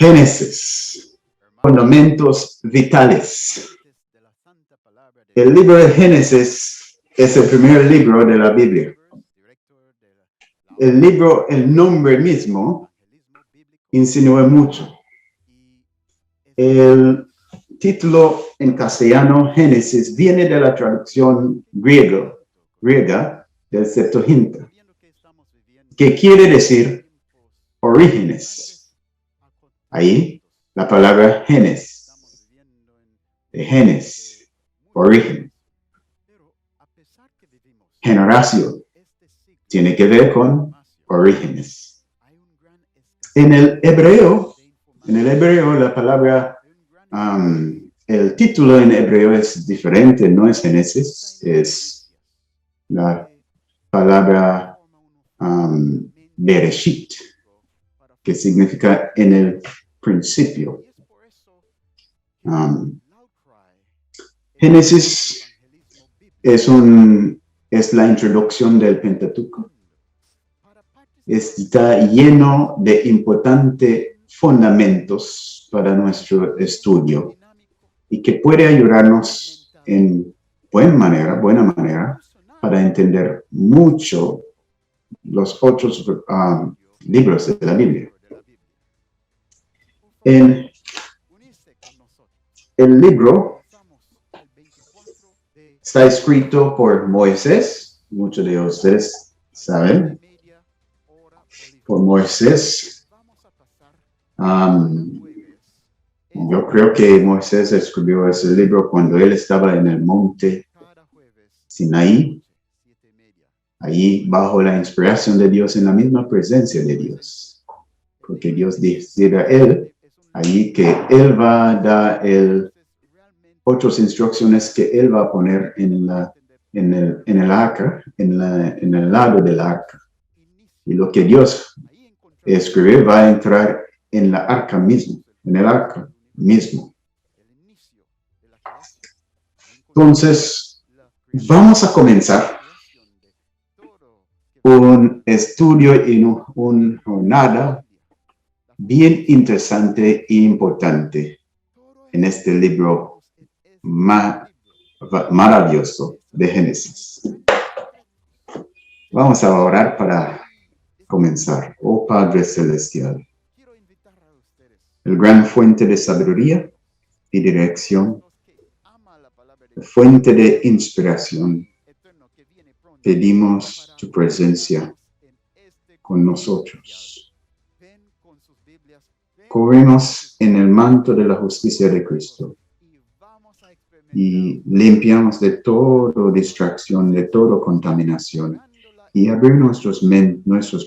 Génesis, fundamentos vitales. El libro de Génesis es el primer libro de la Biblia. El nombre mismo, insinúa mucho. El título en castellano, Génesis, viene de la traducción griega del Septuaginta, que quiere decir orígenes. Ahí, la palabra genes, de genes, origen. Generación, tiene que ver con orígenes. En el hebreo la palabra, el título en hebreo es diferente, no es Génesis, es la palabra Bereshit, que significa en el principio. Génesis es la introducción del Pentateuco. Está lleno de importantes fundamentos para nuestro estudio y que puede ayudarnos en buena manera para entender mucho los otros libros de la Biblia. El libro está escrito por Moisés, muchos de ustedes saben, por Moisés. Yo creo que Moisés escribió ese libro cuando él estaba en el monte Sinaí, allí bajo la inspiración de Dios, en la misma presencia de Dios, porque Dios dice a él allí que él va a dar otras instrucciones que él va a poner en el arca, en el lado del arca. Y lo que Dios escribe va a entrar en la arca mismo, en el arca mismo. Entonces, vamos a comenzar un estudio en una jornada bien interesante e importante en este libro maravilloso de Génesis. Vamos a orar para comenzar. Oh Padre Celestial, el gran fuente de sabiduría y dirección, fuente de inspiración, pedimos tu presencia con nosotros. Corremos en el manto de la justicia de Cristo y limpiamos de toda distracción, de toda contaminación, y abrir nuestras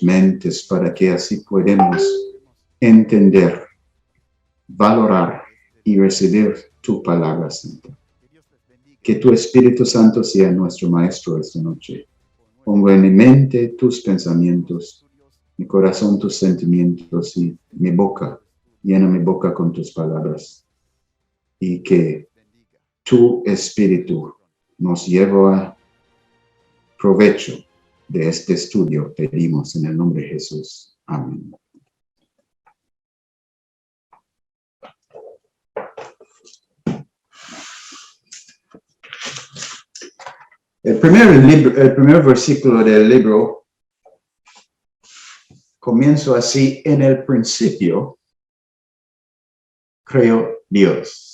mentes para que así podamos entender, valorar y recibir tu palabra santa. Que tu Espíritu Santo sea nuestro Maestro esta noche. Ponga en mi mente tus pensamientos, mi corazón tus sentimientos y mi boca, llena mi boca con tus palabras. Y que tu Espíritu nos lleve a provecho de este estudio, pedimos en el nombre de Jesús. Amén. El primer versículo del libro comienza así: en el principio creó Dios.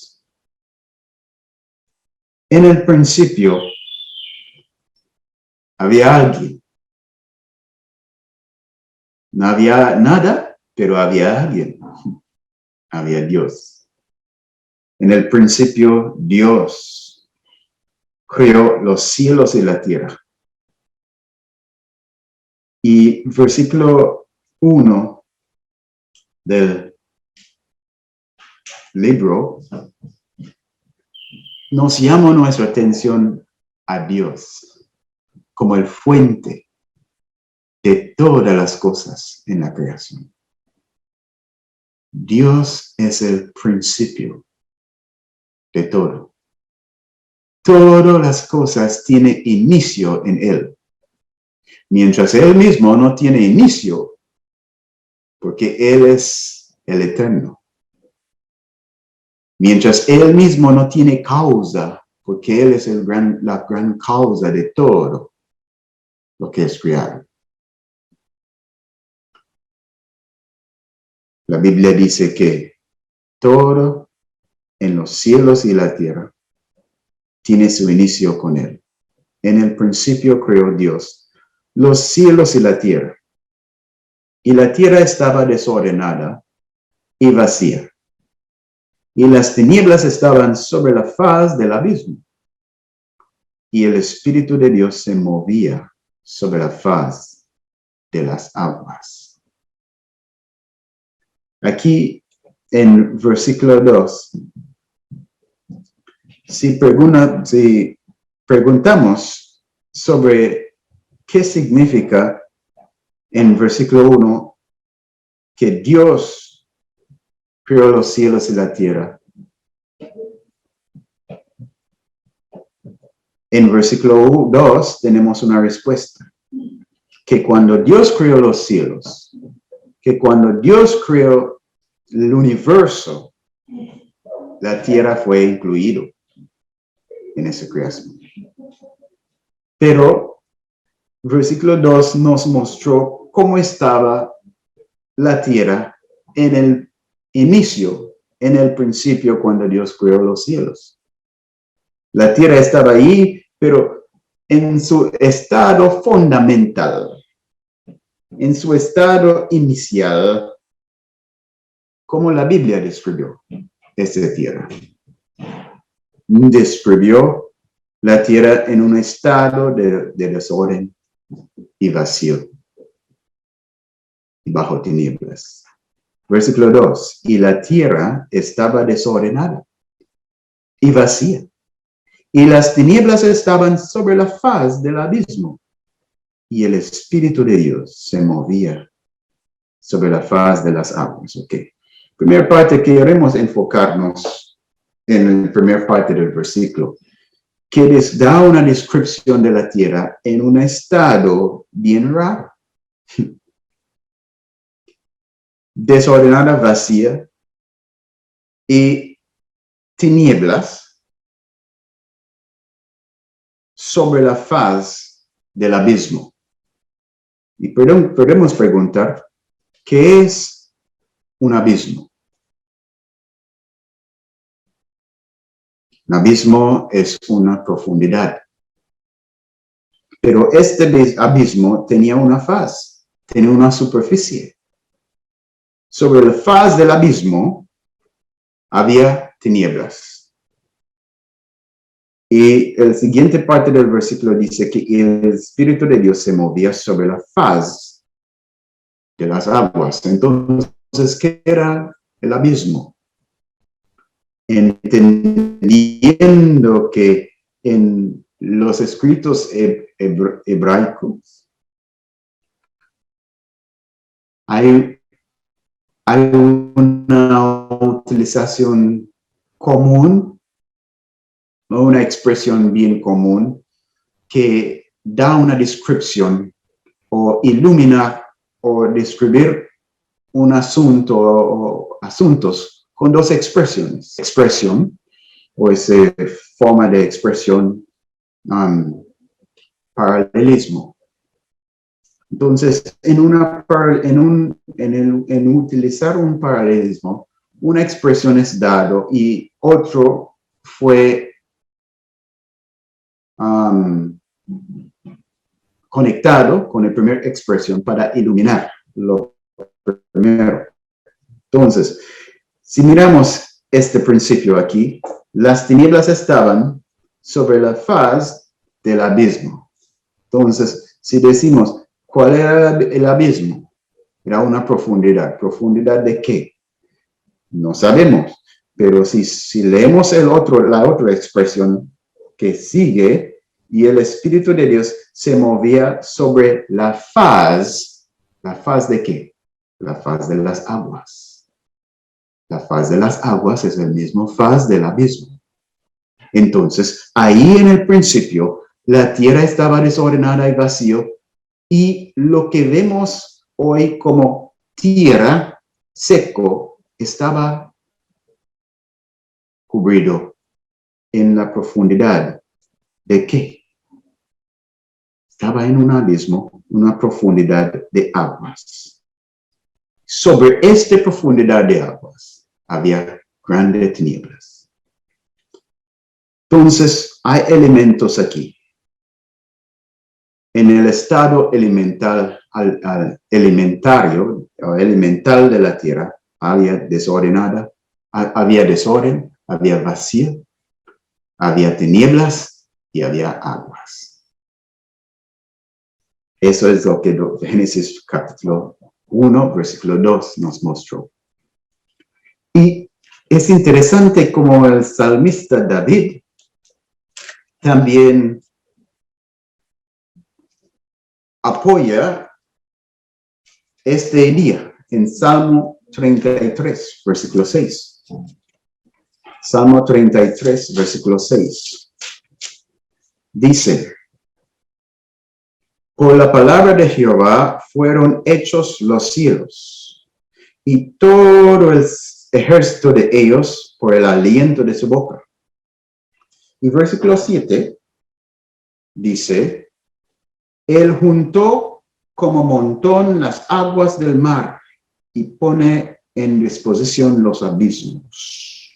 En el principio había alguien. No había nada, pero había alguien. Había Dios. En el principio Dios creó los cielos y la tierra. Y versículo 1 del libro nos llama nuestra atención a Dios como el fuente de todas las cosas en la creación. Dios es el principio de todo. Todas las cosas tienen inicio en Él, mientras Él mismo no tiene inicio, porque Él es el eterno, Mientras Él mismo no tiene causa, porque Él es la gran causa de todo lo que es creado. La Biblia dice que todo en los cielos y la tierra tiene su inicio con Él. En el principio creó Dios los cielos y la tierra. Y la tierra estaba desordenada y vacía. Y las tinieblas estaban sobre la faz del abismo. Y el Espíritu de Dios se movía sobre la faz de las aguas. Aquí en versículo 2, si preguntamos sobre qué significa en versículo 1 que Dios creó los cielos y la tierra. En versículo 2 tenemos una respuesta. Que cuando Dios creó los cielos, que cuando Dios creó el universo, la tierra fue incluido en esa creación. Pero versículo 2 nos mostró cómo estaba la tierra en el inicio, en el principio, cuando Dios creó los cielos. La tierra estaba ahí, pero en su estado fundamental, en su estado inicial, como la Biblia describió esta tierra. Describió la tierra en un estado de desorden y vacío, y bajo tinieblas. Versículo 2, y la tierra estaba desordenada y vacía, y las tinieblas estaban sobre la faz del abismo, y el Espíritu de Dios se movía sobre la faz de las aguas. Ok. Primera parte, queremos enfocarnos en la primera parte del versículo, que les da una descripción de la tierra en un estado bien raro. Desordenada, vacía y tinieblas sobre la faz del abismo. Y podemos preguntar, ¿qué es un abismo? Un abismo es una profundidad. Pero este abismo tenía una faz, tenía una superficie. Sobre la faz del abismo había tinieblas. Y la siguiente parte del versículo dice que el Espíritu de Dios se movía sobre la faz de las aguas. Entonces, ¿qué era el abismo? Entendiendo que en los escritos hebraicos hay una utilización común, una expresión bien común que da una descripción o ilumina o describir un asunto o asuntos con dos expresiones. Expresión o esa forma de expresión, paralelismo. Entonces, en utilizar un paralelismo, una expresión es dado y otro fue conectado con la primera expresión para iluminar lo primero. Entonces, si miramos este principio aquí, las tinieblas estaban sobre la faz del abismo. Entonces, si decimos, ¿cuál era el abismo? Era una profundidad. ¿Profundidad de qué? No sabemos. Pero si leemos la otra expresión que sigue, y el Espíritu de Dios se movía sobre la faz de qué? La faz de las aguas. La faz de las aguas es el mismo faz del abismo. Entonces, ahí en el principio, la tierra estaba desordenada y vacío, y lo que vemos hoy como tierra seco estaba cubrido en la profundidad de qué? Estaba en un abismo, una profundidad de aguas. Sobre esta profundidad de aguas había grandes tinieblas. Entonces, hay elementos aquí. En el estado elemental de la tierra, había desorden, había vacío, había tinieblas y había aguas. Eso es lo que Génesis capítulo 1, versículo 2 nos mostró. Y es interesante como el salmista David también apoya este día en Salmo 33, versículo 6. Salmo 33, versículo 6. Dice: por la palabra de Jehová fueron hechos los cielos, y todo el ejército de ellos por el aliento de su boca. Y versículo 7 dice: él juntó como montón las aguas del mar y pone en disposición los abismos.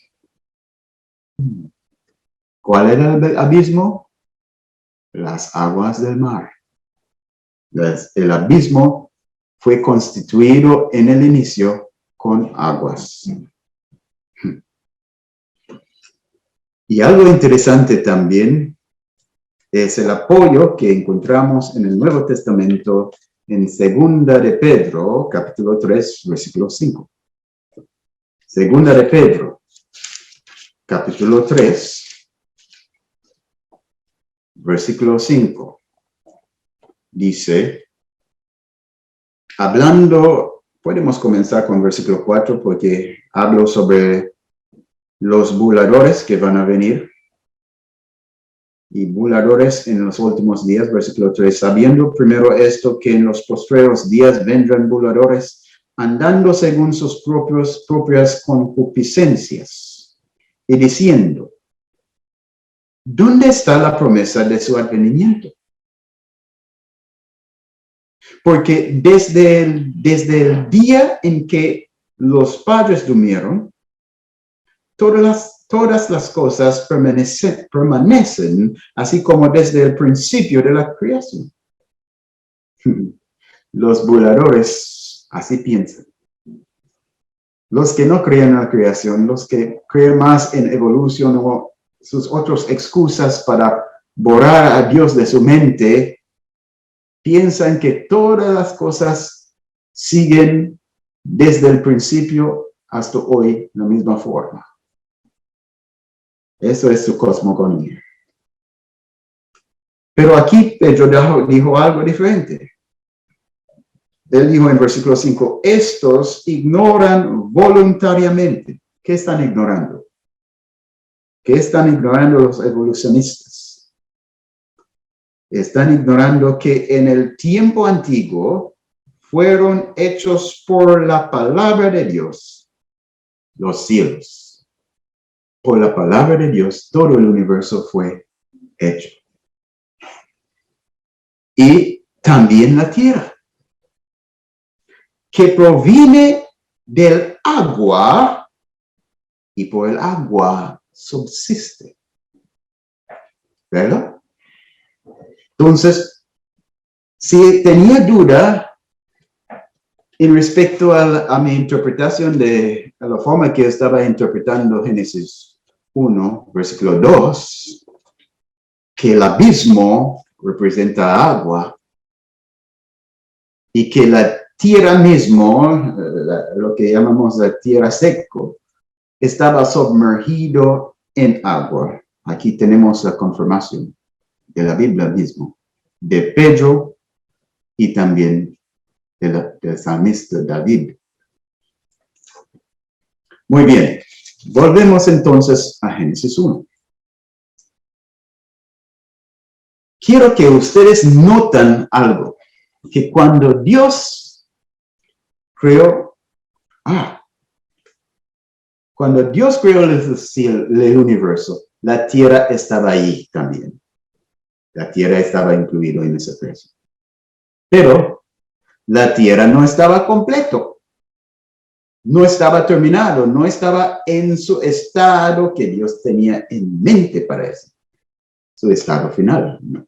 ¿Cuál era el abismo? Las aguas del mar. El abismo fue constituido en el inicio con aguas. Y algo interesante también es el apoyo que encontramos en el Nuevo Testamento en Segunda de Pedro, capítulo 3, versículo 5. Segunda de Pedro, capítulo 3, versículo 5. Dice, hablando, podemos comenzar con versículo 4 porque hablo sobre los burladores que van a venir. Y burladores en los últimos días, versículo 3, sabiendo primero esto, que en los postreros días vendrán burladores, andando según sus propias concupiscencias, y diciendo, ¿dónde está la promesa de su advenimiento? Porque desde el día en que los padres durmieron, todas las cosas permanecen, así como desde el principio de la creación. Los burladores así piensan. Los que no creen en la creación, los que creen más en evolución o sus otras excusas para borrar a Dios de su mente, piensan que todas las cosas siguen desde el principio hasta hoy la misma forma. Eso es su cosmogonía. Pero aquí Pedro dijo algo diferente. Él dijo en versículo 5, estos ignoran voluntariamente. ¿Qué están ignorando? ¿Qué están ignorando los evolucionistas? Están ignorando que en el tiempo antiguo fueron hechos por la palabra de Dios los cielos. Por la palabra de Dios todo el universo fue hecho. Y también la tierra, que proviene del agua y por el agua subsiste. ¿Verdad? Entonces, si tenía duda en respecto a mi interpretación a la forma que estaba interpretando Génesis 1, versículo 2, que el abismo representa agua y que la tierra mismo, lo que llamamos la tierra seco, estaba sumergido en agua. Aquí tenemos la confirmación de la Biblia mismo, de Pedro y también del salmista David. Muy bien, volvemos entonces a Génesis 1. Quiero que ustedes noten algo, que cuando Dios creó, Cuando Dios creó el universo, la tierra estaba ahí también. La tierra estaba incluido en ese creación. Pero la tierra no estaba completo. No estaba terminado, no estaba en su estado que Dios tenía en mente para eso. Su estado final. No.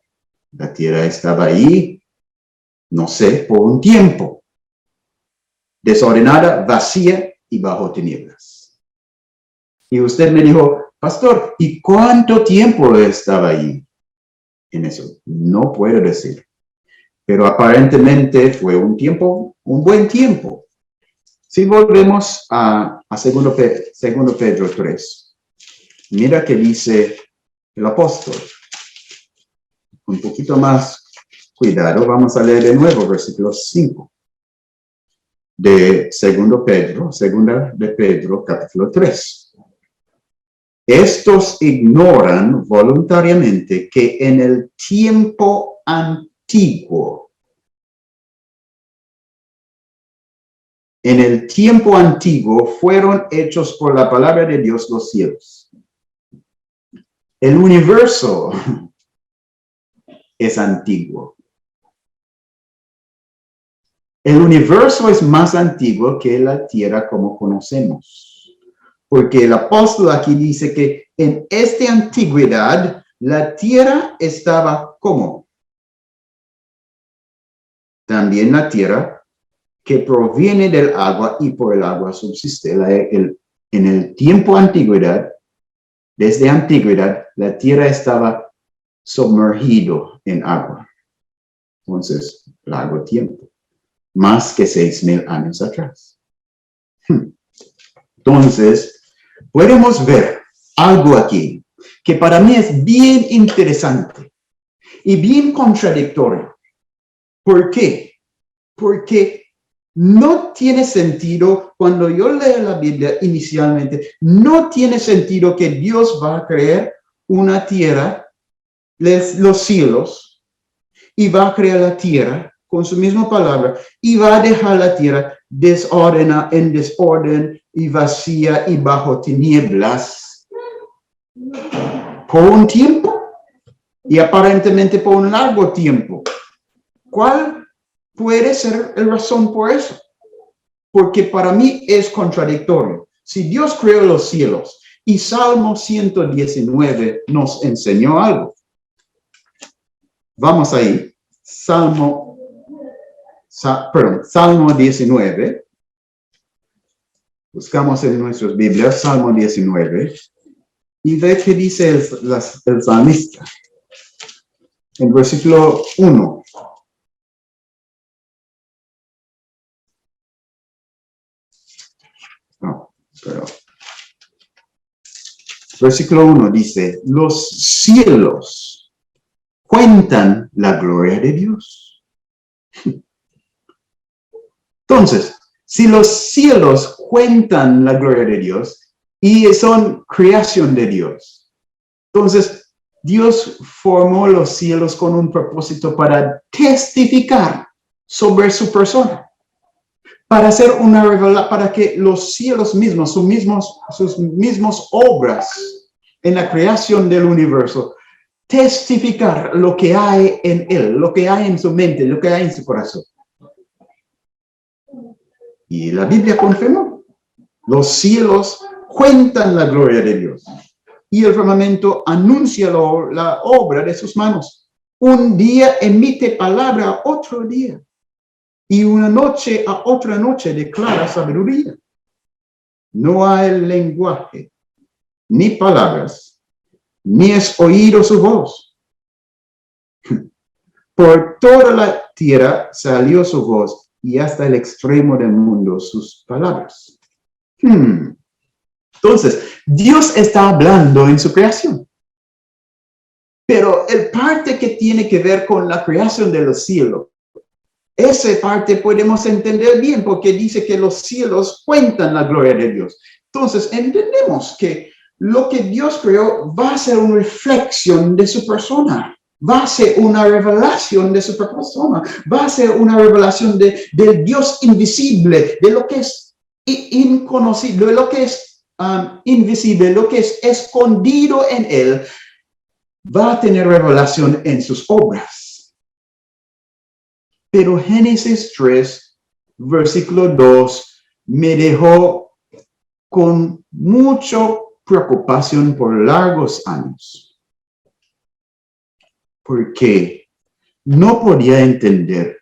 La tierra estaba ahí, no sé, por un tiempo. Desordenada, vacía y bajo tinieblas. Y usted me dijo, pastor, ¿y cuánto tiempo estaba ahí en eso? No puedo decir. Pero aparentemente fue un tiempo, un buen tiempo. Si volvemos a 2 Pedro 3, mira que dice el apóstol. Un poquito más cuidado, vamos a leer de nuevo versículo 5 de 2 Pedro, capítulo 3. Estos ignoran voluntariamente que en el tiempo antiguo, fueron hechos por la palabra de Dios los cielos. El universo es antiguo. El universo es más antiguo que la tierra como conocemos. Porque el apóstol aquí dice que en esta antigüedad la tierra estaba como. También la tierra que proviene del agua y por el agua subsiste. En el tiempo antigüedad, desde antigüedad, la tierra estaba sumergido en agua. Entonces, largo tiempo. Más que 6,000 años atrás. Entonces, podemos ver algo aquí que para mí es bien interesante y bien contradictorio. ¿Por qué? Porque no tiene sentido, cuando yo leo la Biblia inicialmente, no tiene sentido que Dios va a crear una tierra, los cielos, y va a crear la tierra con su misma palabra, y va a dejar la tierra en desorden y vacía y bajo tinieblas por un tiempo y aparentemente por un largo tiempo. ¿Cuál puede ser la razón por eso? Porque para mí es contradictorio. Si Dios creó los cielos y Salmo 119 nos enseñó algo. Vamos ahí. Salmo 19. Buscamos en nuestras Biblias Salmo 19 y ve qué dice el salmista. En versículo 1. Versículo 1 dice, los cielos cuentan la gloria de Dios. Entonces, si los cielos cuentan la gloria de Dios y son creación de Dios, entonces Dios formó los cielos con un propósito para testificar sobre su persona. Para hacer para que los cielos mismos, sus mismos obras en la creación del universo, testificar lo que hay en él, lo que hay en su mente, lo que hay en su corazón. Y la Biblia confirmó, los cielos cuentan la gloria de Dios y el firmamento anuncia la obra de sus manos. Un día emite palabra a otro día. Y una noche a otra noche declara sabiduría. No hay lenguaje, ni palabras, ni es oído su voz. Por toda la tierra salió su voz, y hasta el extremo del mundo sus palabras. Entonces, Dios está hablando en su creación. Pero el parte que tiene que ver con la creación de los cielos, esa parte podemos entender bien porque dice que los cielos cuentan la gloria de Dios. Entonces, entendemos que lo que Dios creó va a ser una reflexión de su persona. Va a ser una revelación de su persona. Va a ser una revelación del Dios invisible, de lo que es inconocible, de lo que es invisible, lo que es escondido en él, va a tener revelación en sus obras. Pero Génesis 3, versículo 2, me dejó con mucha preocupación por largos años, porque no podía entender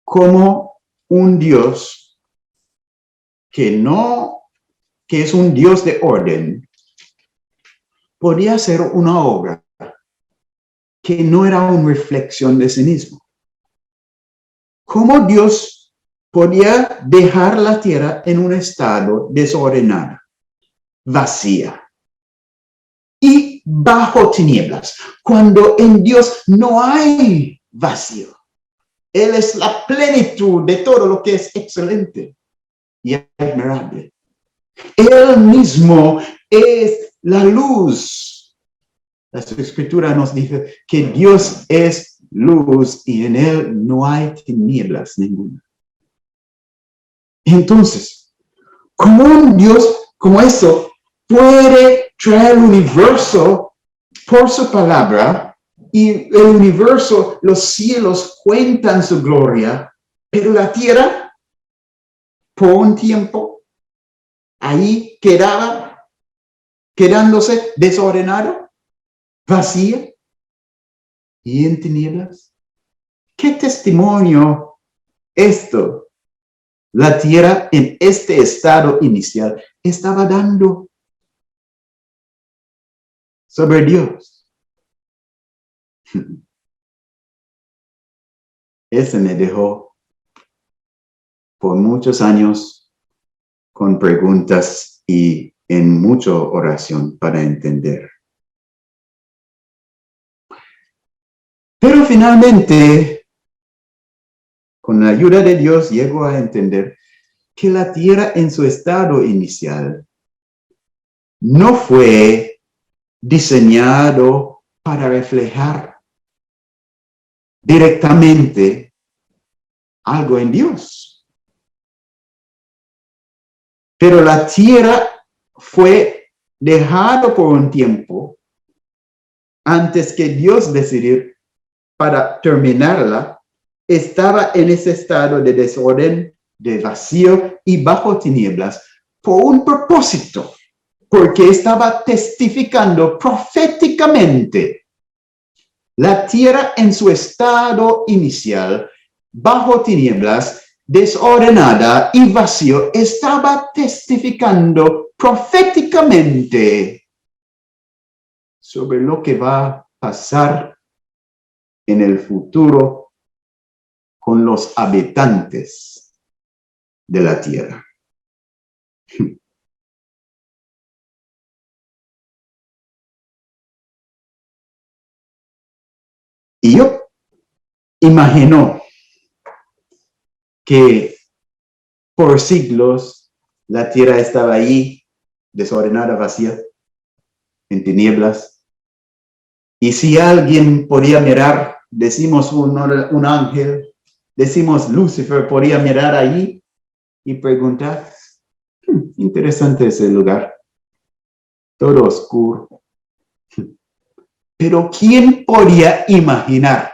cómo un Dios que es un Dios de orden, podía hacer una obra que no era una reflexión de sí mismo. ¿Cómo Dios podía dejar la tierra en un estado desordenado, vacía y bajo tinieblas, cuando en Dios no hay vacío? Él es la plenitud de todo lo que es excelente y admirable. Él mismo es la luz. La Escritura nos dice que Dios es luz y en él no hay tinieblas ninguna. Entonces, ¿cómo un Dios como eso puede traer el universo por su palabra y el universo, los cielos cuentan su gloria, pero la tierra por un tiempo ahí quedándose desordenado, vacía y en tinieblas? ¿Qué testimonio esto? La tierra en este estado inicial estaba dando sobre Dios. Ese me dejó por muchos años con preguntas y en mucha oración para entender. Pero finalmente, con la ayuda de Dios, llego a entender que la tierra en su estado inicial no fue diseñado para reflejar directamente algo en Dios. Pero la tierra fue dejada por un tiempo antes que Dios decidir para terminarla. Estaba en ese estado de desorden, de vacío y bajo tinieblas por un propósito, porque estaba testificando proféticamente. La tierra en su estado inicial, bajo tinieblas, desordenada y vacío, estaba testificando proféticamente sobre lo que va a pasar en el futuro con los habitantes de la tierra. Y yo imagino que por siglos la tierra estaba ahí, desordenada, vacía, en tinieblas. Y si alguien podía mirar, decimos un ángel, decimos Lucifer, podía mirar ahí y preguntar, interesante ese lugar, todo oscuro. Pero ¿quién podía imaginar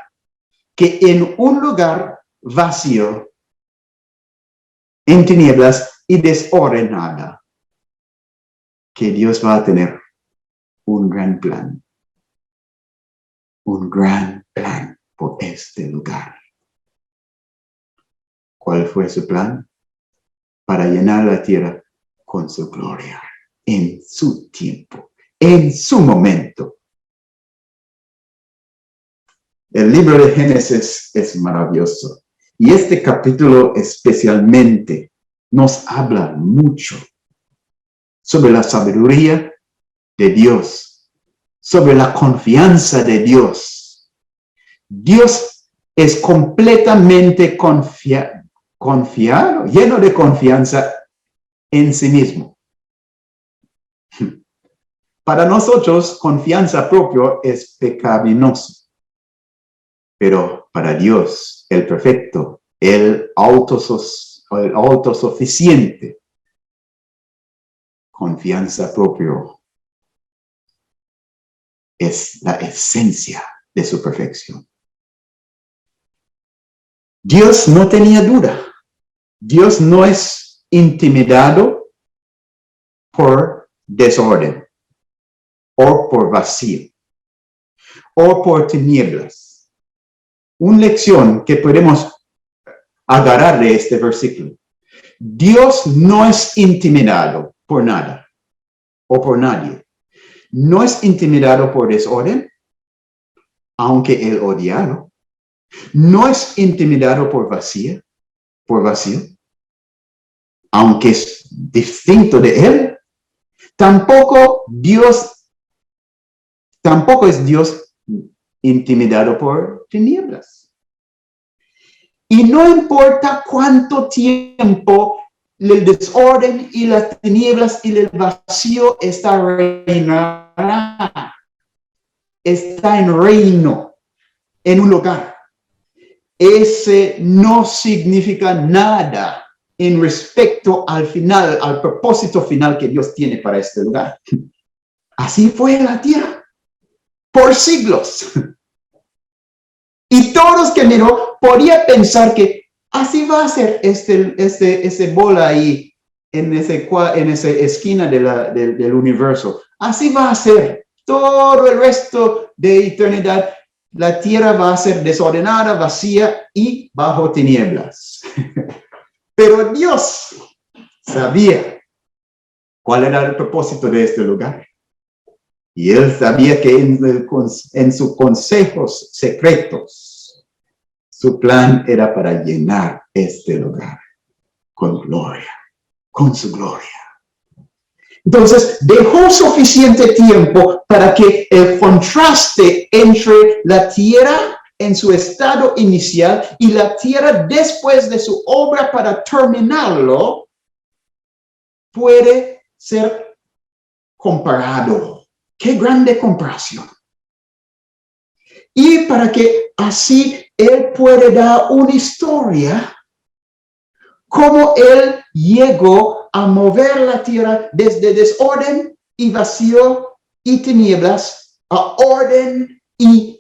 que en un lugar vacío, en tinieblas y desordenada, que Dios va a tener un gran plan por este lugar? ¿Cuál fue su plan? Para llenar la tierra con su gloria, en su tiempo, en su momento. El libro de Génesis es maravilloso. Y este capítulo especialmente nos habla mucho sobre la sabiduría de Dios, sobre la confianza de Dios. Dios es completamente confiado, lleno de confianza en sí mismo. Para nosotros, confianza propia es pecaminoso. Pero para Dios, el perfecto, el autosuficiente, confianza propia es la esencia de su perfección. Dios no tenía duda. Dios no es intimidado por desorden, o por vacío, o por tinieblas. Una lección que podemos agarrar de este versículo. Dios no es intimidado por nada o por nadie. No es intimidado por desorden, aunque él odiado. No es intimidado por vacío, aunque es distinto de él. Tampoco es Dios intimidado por tinieblas. Y no importa cuánto tiempo el desorden y las tinieblas y el vacío está reinando. Está en reino, en un lugar. Ese no significa nada en respecto al final, al propósito final que Dios tiene para este lugar. Así fue la tierra por siglos. Y todos que miró podía pensar que así va a ser ese bola ahí en esa esquina del universo. Así va a ser todo el resto de eternidad. La tierra va a ser desordenada, vacía y bajo tinieblas. Pero Dios sabía cuál era el propósito de este lugar. Y él sabía que en sus consejos secretos, su plan era para llenar este lugar con gloria, con su gloria. Entonces, dejó suficiente tiempo para que el contraste entre la tierra en su estado inicial y la tierra después de su obra para terminarlo puede ser comparado. ¡Qué grande comparación! Y para que así él puede dar una historia cómo él llegó a mover la tierra desde desorden y vacío y tinieblas a orden y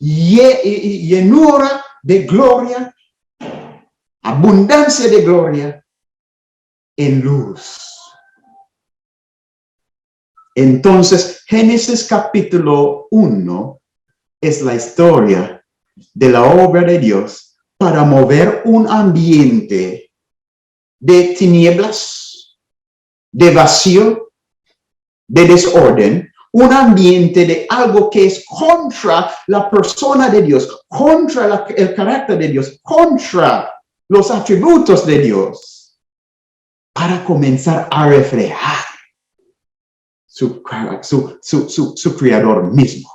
llenura de gloria, abundancia de gloria en luz. Entonces, Génesis capítulo 1 es la historia de la obra de Dios para mover un ambiente de tinieblas, de vacío, de desorden, un ambiente de algo que es contra la persona de Dios, contra el carácter de Dios, contra los atributos de Dios, para comenzar a reflejar su creador mismo.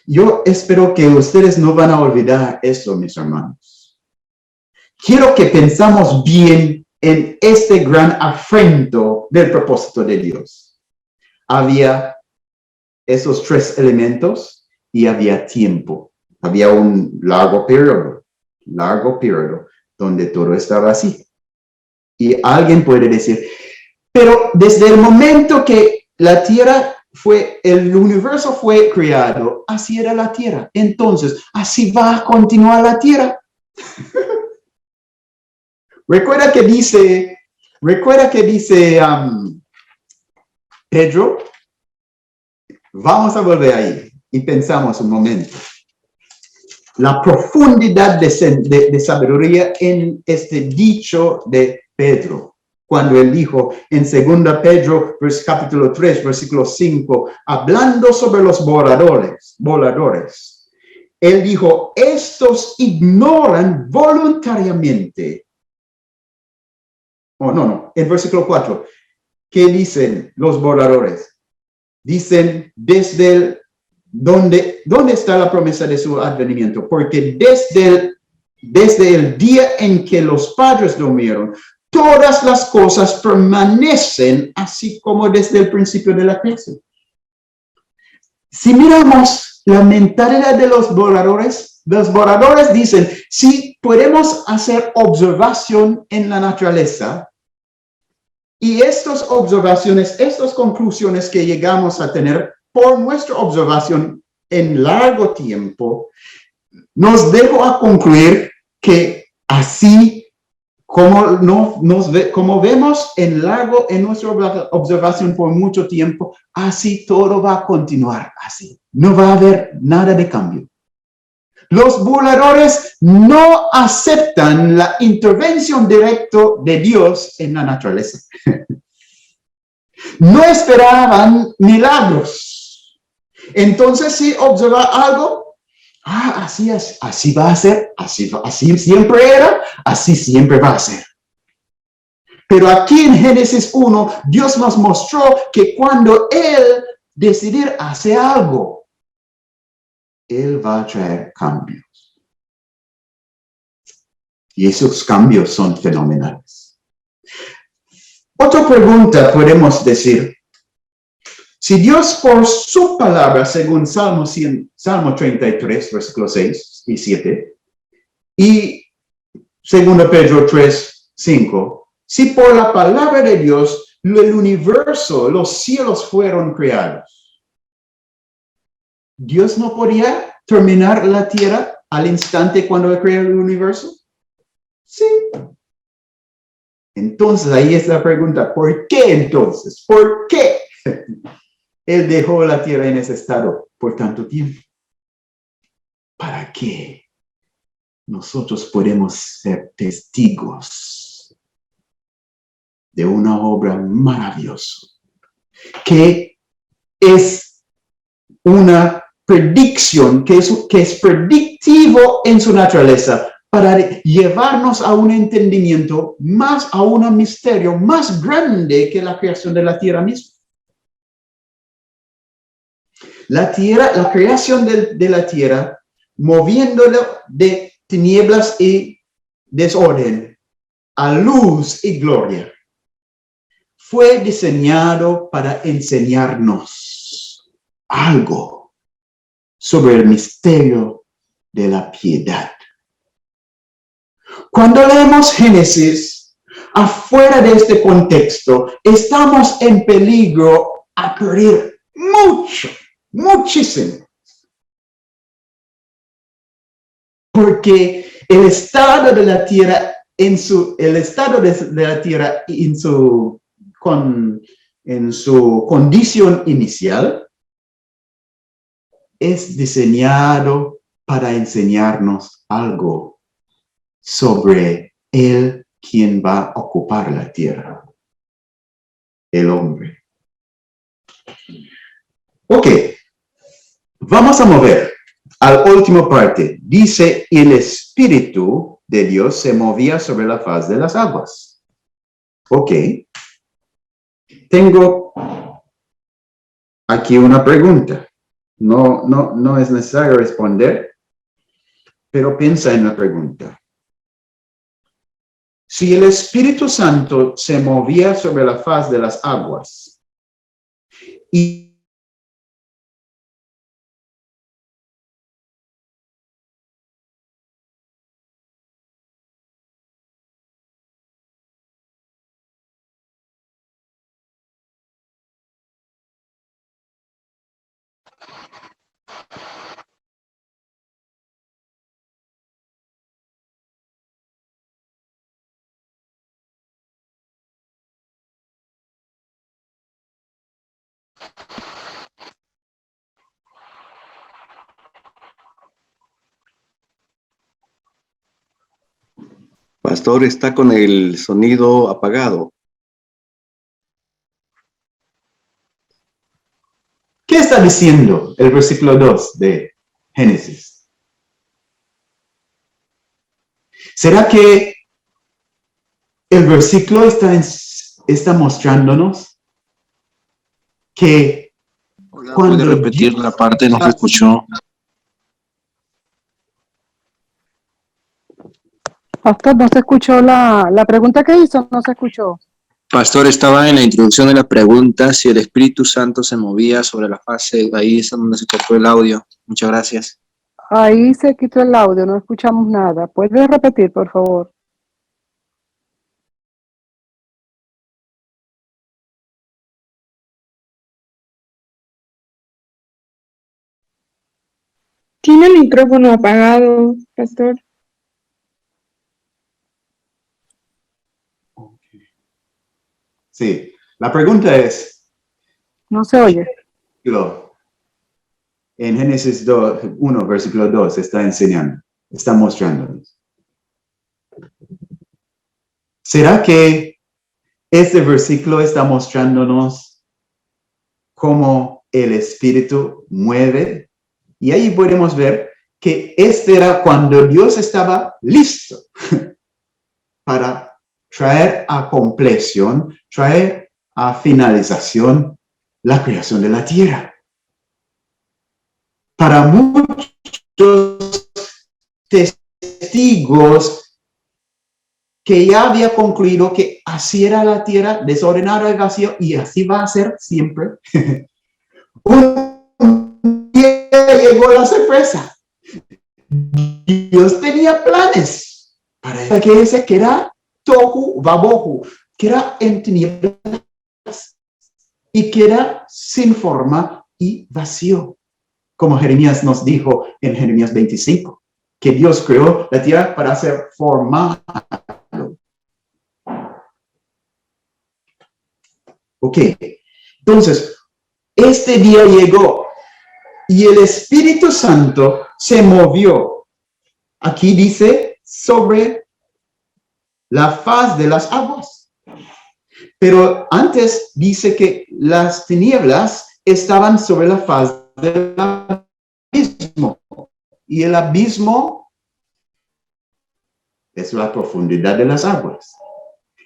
Yo espero que ustedes no van a olvidar esto, mis hermanos. Quiero que pensamos bien en este gran afrento del propósito de Dios. Había esos tres elementos y había tiempo. Había un largo periodo donde todo estaba así. Y alguien puede decir, pero desde el momento que la tierra el universo fue creado, así era la tierra. Entonces, así va a continuar la tierra. Recuerda que dice Pedro, vamos a volver ahí y pensamos un momento. La profundidad de sabiduría en este dicho de Pedro. Cuando él dijo en 2 Pedro, capítulo 3, versículo 5, hablando sobre los voladores, él dijo, estos ignoran voluntariamente. En versículo 4, ¿qué dicen los voladores? Dicen ¿dónde está la promesa de su advenimiento? Porque desde el día en que los padres durmieron, todas las cosas permanecen así como desde el principio de la creación. Si miramos la mentalidad de los voladores dicen, si podemos hacer observación en la naturaleza, Y estas observaciones, estas conclusiones que llegamos a tener por nuestra observación en largo tiempo, nos dejó a concluir que así como vemos en nuestra observación por mucho tiempo, así todo va a continuar así. No va a haber nada de cambio. Los burladores no aceptan la intervención directa de Dios en la naturaleza. No esperaban milagros. Entonces, si observa algo, así es, así va a ser, así siempre era, así siempre va a ser. Pero aquí en Génesis 1, Dios nos mostró que cuando Él decidir hacer algo, Él va a traer cambios. Y esos cambios son fenomenales. Otra pregunta podemos decir, si Dios por su palabra, según Salmo 33, versículos 6 y 7, y 2 Pedro 3, 5, si por la palabra de Dios el universo, los cielos fueron creados, ¿Dios no podía terminar la tierra al instante cuando creó el universo? Sí. Entonces, ahí es la pregunta, ¿por qué entonces? ¿Por qué Él dejó la tierra en ese estado por tanto tiempo? ¿Para qué nosotros podemos ser testigos de una obra maravillosa que es una predicción, que es predictivo en su naturaleza para llevarnos a un entendimiento más, a un misterio más grande que la creación de la tierra misma? La tierra, la creación de la tierra, moviéndolo de tinieblas y desorden a luz y gloria, fue diseñado para enseñarnos algo sobre el misterio de la piedad. Cuando leemos Génesis, afuera de este contexto, estamos en peligro a perder muchísimo. Porque el estado de la tierra en su condición inicial es diseñado para enseñarnos algo sobre él quien va a ocupar la tierra, el hombre. Ok, vamos a mover a la última parte. Dice, el Espíritu de Dios se movía sobre la faz de las aguas. Ok. Tengo aquí una pregunta. No es necesario responder, pero piensa en la pregunta. Si el Espíritu Santo se movía sobre la faz de las aguas y Pastor, está con el sonido apagado. ¿qué está diciendo el versículo 2 de Génesis? ¿Será que el versículo está mostrándonos que Hola, cuando ¿puede repetir Dios... la parte? No se escuchó. Pastor, no se escuchó la pregunta que hizo, no se escuchó. Pastor, estaba en la introducción de la pregunta si el Espíritu Santo se movía sobre la fase. Ahí es donde se cortó el audio. Muchas gracias. Ahí se quitó el audio, no escuchamos nada. ¿Puede repetir, por favor? Tiene el micrófono apagado, pastor. Sí, la pregunta es, No se oye. en Génesis 1, versículo 2, está enseñando, está mostrándonos. ¿Será que este versículo está mostrándonos cómo el Espíritu mueve? Y ahí podemos ver que este era cuando Dios estaba listo para traer a compleción, traer a finalización la creación de la tierra. Para muchos testigos que ya había concluido que así era la tierra, desordenada y vacía, y así va a ser siempre. Un día llegó la sorpresa. Dios tenía planes para que ese que era tohu vabohu, que era en tinieblas y que era sin forma y vacío. Como Jeremías nos dijo en Jeremías 25, que Dios creó la tierra para ser formado. Ok, entonces, este día llegó y el Espíritu Santo se movió. Aquí dice sobre la faz de las aguas. Pero antes dice que las tinieblas estaban sobre la faz del abismo. Y el abismo es la profundidad de las aguas.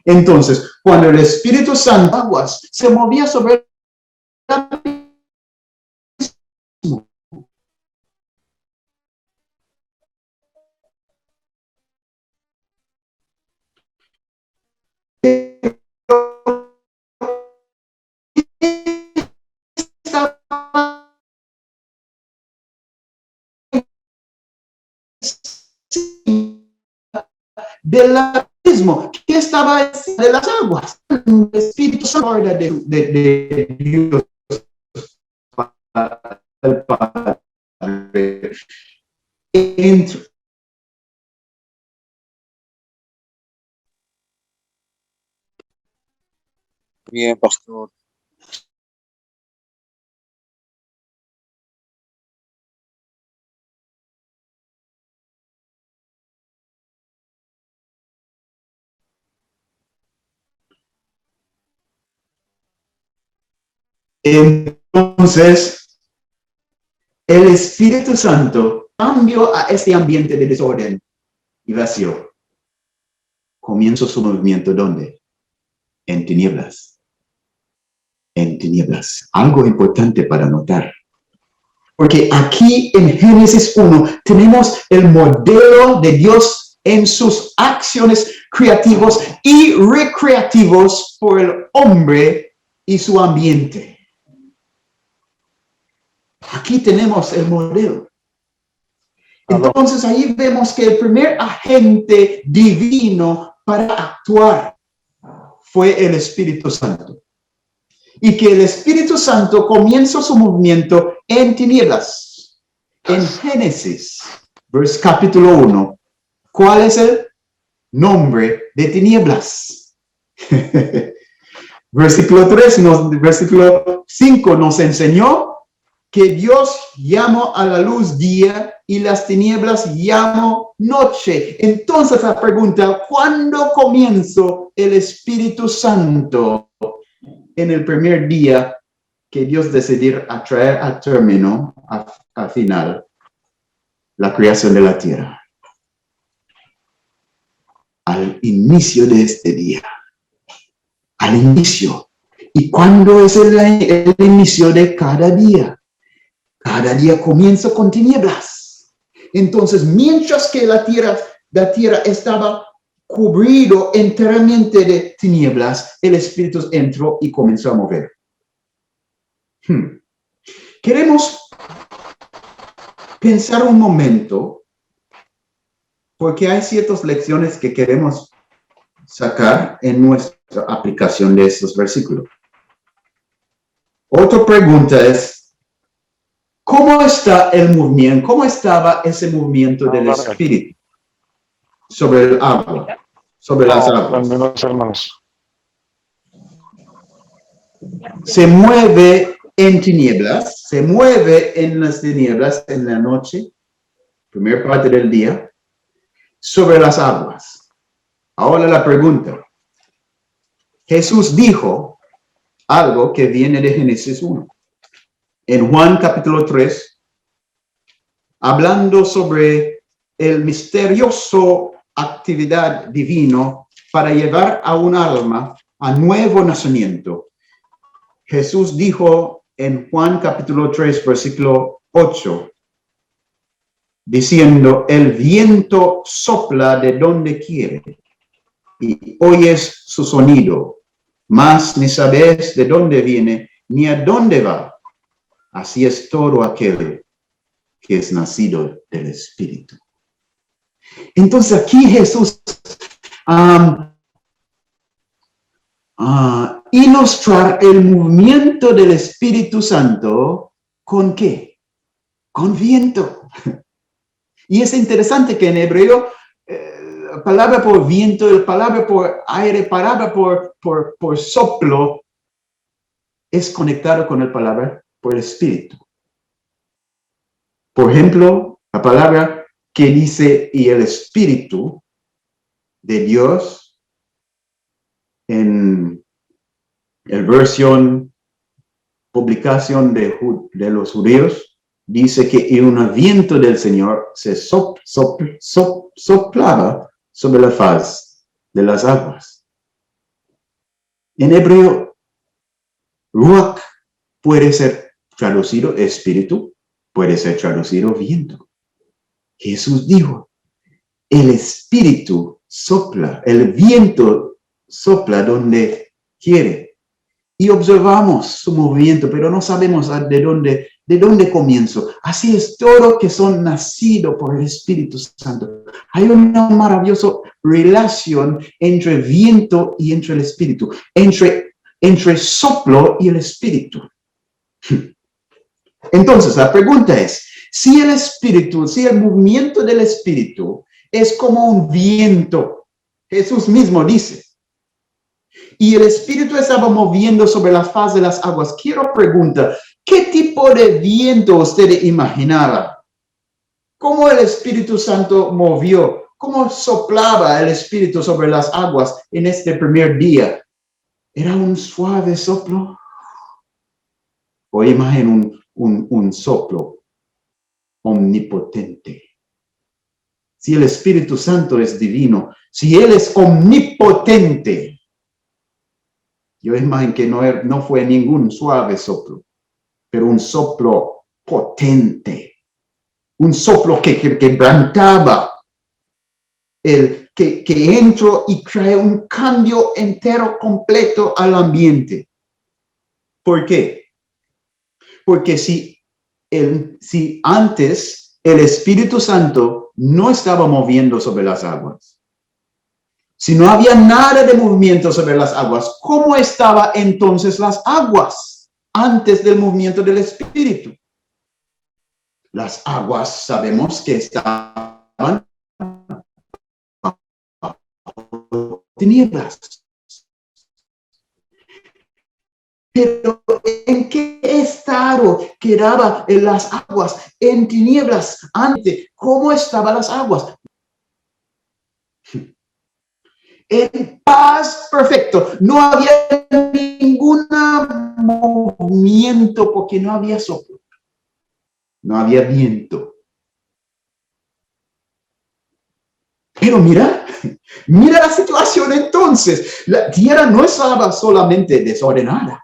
Entonces, cuando el Espíritu Santo aguas se movía sobre el abismo, del abismo que estaba de las aguas. El Espíritu Santo de Dios el Padre entró. Bien, pastor. Entonces, el Espíritu Santo cambió a este ambiente de desorden y vacío. Comienza su movimiento, ¿dónde? En tinieblas. En tinieblas. Algo importante para notar. Porque aquí en Génesis 1 tenemos el modelo de Dios en sus acciones creativos y recreativos por el hombre y su ambiente. Aquí tenemos el modelo. Entonces ahí vemos que el primer agente divino para actuar fue el Espíritu Santo. Y que el Espíritu Santo comienza su movimiento en tinieblas. En Génesis, capítulo 1, ¿cuál es el nombre de tinieblas? Versículo 5 nos enseñó que Dios llamó a la luz día y las tinieblas llamó noche. Entonces la pregunta, ¿cuándo comenzó el Espíritu Santo? En el primer día que Dios decidió traer a término, al final, la creación de la tierra. Al inicio de este día. Al inicio. ¿Y cuándo es el inicio de cada día? Cada día comienza con tinieblas. Entonces, mientras que la tierra estaba cubrido enteramente de tinieblas, el Espíritu entró y comenzó a mover. Queremos pensar un momento, porque hay ciertas lecciones que queremos sacar en nuestra aplicación de estos versículos. Otra pregunta es, ¿Cómo está el movimiento? ¿Cómo estaba ese movimiento del Espíritu sobre el agua, sobre las aguas? Hermanos. Se mueve en tinieblas, se mueve en las tinieblas en la noche, primera parte del día, sobre las aguas. Ahora la pregunta. Jesús dijo algo que viene de Génesis 1. En Juan capítulo 3, hablando sobre el misterioso actividad divino para llevar a un alma a nuevo nacimiento. Jesús dijo en Juan capítulo 3, versículo 8, diciendo, el viento sopla de donde quiere y oyes su sonido, mas ni sabes de dónde viene ni a dónde va. Así es todo aquel que es nacido del Espíritu. Entonces aquí Jesús ilustrar el movimiento del Espíritu Santo ¿con qué? Con viento. Y es interesante que en hebreo la palabra por viento, la palabra por aire, palabra por soplo es conectado con la palabra por Espíritu. Por ejemplo, la palabra que dice y el Espíritu de Dios en la publicación de los judíos dice que en un viento del Señor se soplaba sobre la faz de las aguas. En hebreo, ruach puede ser traducido espíritu, puede ser traducido viento. Jesús dijo, el espíritu sopla, el viento sopla donde quiere. Y observamos su movimiento, pero no sabemos de dónde comienzo. Así es todo que son nacidos por el Espíritu Santo. Hay una maravillosa relación entre viento y entre el Espíritu, entre soplo y el Espíritu. Entonces, la pregunta es, si el movimiento del Espíritu es como un viento, Jesús mismo dice, y el Espíritu estaba moviendo sobre la faz de las aguas, quiero preguntar, ¿qué tipo de viento usted imaginaba? ¿Cómo el Espíritu Santo movió? ¿Cómo soplaba el Espíritu sobre las aguas en este primer día? ¿Era un suave soplo? ¿O imaginen un soplo omnipotente? Si el Espíritu Santo es divino, si Él es omnipotente, yo imagino que no fue ningún suave soplo, pero un soplo potente, un soplo que quebrantaba, que entró y trae un cambio entero, completo al ambiente. ¿Por qué? Porque si antes el Espíritu Santo no estaba moviendo sobre las aguas, si no había nada de movimiento sobre las aguas, ¿cómo estaban entonces las aguas antes del movimiento del Espíritu? Las aguas sabemos que estaban bajo tinieblas. Pero ¿en qué estado quedaban las aguas? En tinieblas antes. ¿Cómo estaban las aguas? En paz perfecto. No había ningún movimiento porque no había soplo. No había viento. Pero mira la situación entonces. La tierra no estaba solamente desordenada.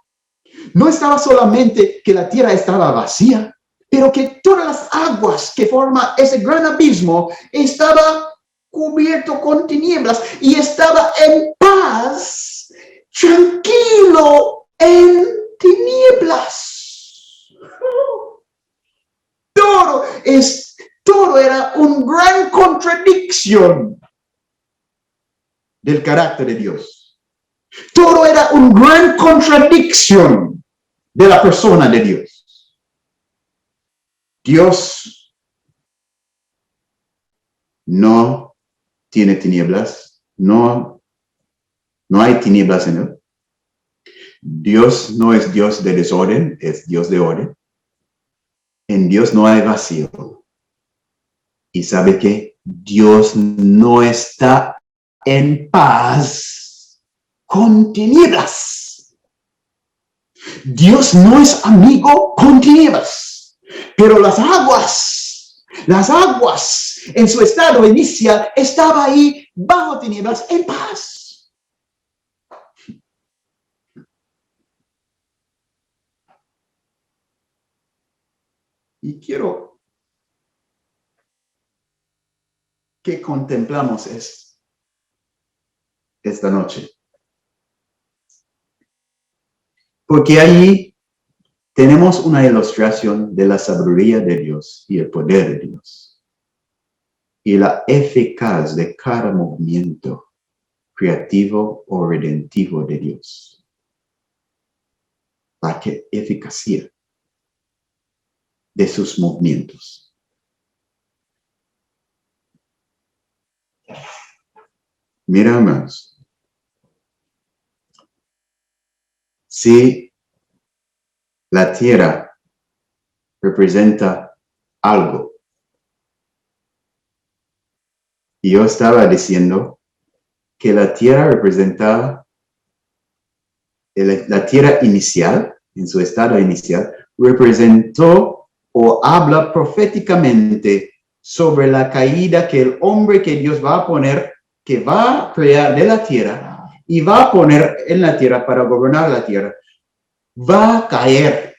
No estaba solamente que la tierra estaba vacía, pero que todas las aguas que forman ese gran abismo estaba cubierto con tinieblas y estaba en paz, tranquilo en tinieblas. Todo era una gran contradicción del carácter de Dios. Todo era una gran contradicción de la persona de Dios. Dios no tiene tinieblas, no hay tinieblas en él. Dios no es Dios de desorden, es Dios de orden. En Dios no hay vacío. Y sabe que Dios no está en paz con tinieblas. Dios no es amigo con tinieblas. Pero las aguas en su estado inicial estaba ahí bajo tinieblas en paz. Y quiero que contemplamos esta noche. Porque allí tenemos una ilustración de la sabiduría de Dios y el poder de Dios. Y la eficaz de cada movimiento creativo o redentivo de Dios. La eficacia de sus movimientos. Mira, hermanos. Si la tierra representa algo, y yo estaba diciendo que la tierra representaba la tierra inicial, en su estado inicial, representó o habla proféticamente sobre la caída que el hombre que Dios va a poner, que va a crear de la tierra y va a poner en la tierra para gobernar la tierra, va a caer.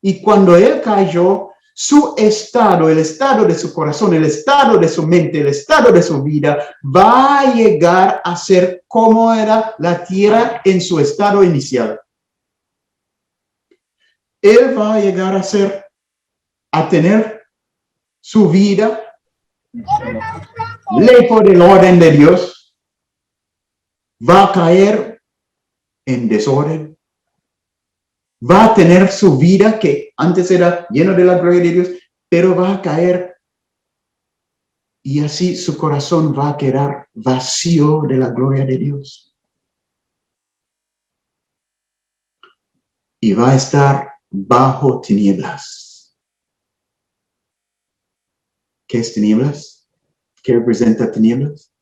Y cuando él cayó, su estado, el estado de su corazón, el estado de su mente, el estado de su vida, va a llegar a ser como era la tierra en su estado inicial. Él va a llegar a tener su vida lejos del orden de Dios, va a caer en desorden, va a tener su vida que antes era lleno de la gloria de Dios, pero va a caer y así su corazón va a quedar vacío de la gloria de Dios. Y va a estar bajo tinieblas. ¿Qué es tinieblas? ¿Qué representa tinieblas?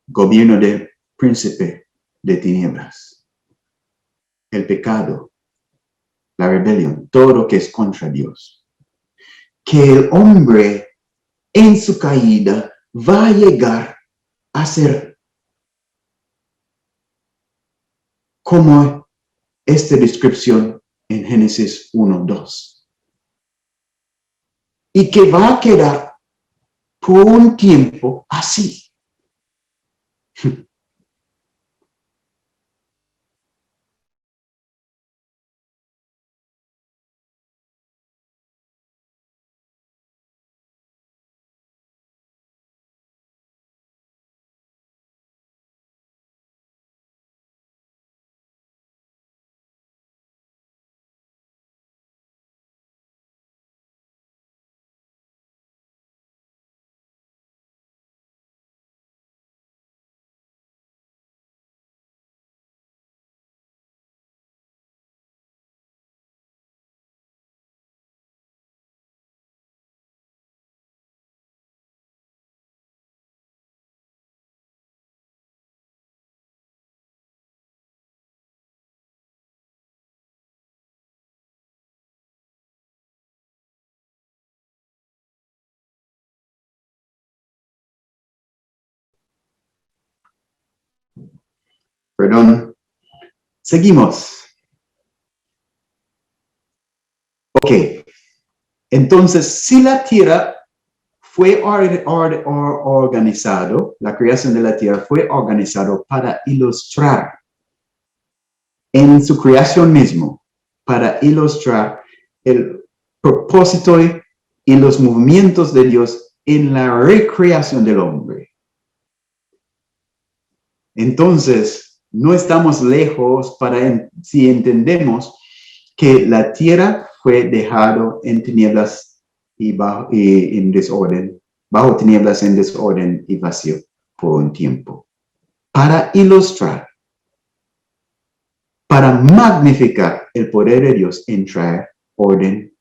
Gobierno del príncipe de tinieblas. El pecado, la rebelión, todo lo que es contra Dios. Que el hombre en su caída va a llegar a ser como esta descripción en Génesis 1:2. Y que va a quedar por un tiempo así. Perdón. Seguimos. Ok. Entonces, si la tierra fue organizado, la creación de la tierra fue organizado para ilustrar en su creación mismo, para ilustrar el propósito y los movimientos de Dios en la recreación del hombre. Entonces, no estamos lejos si entendemos que la tierra fue dejado en tinieblas y en desorden, bajo tinieblas en desorden y vacío por un tiempo, para ilustrar, para magnificar el poder de Dios en traer orden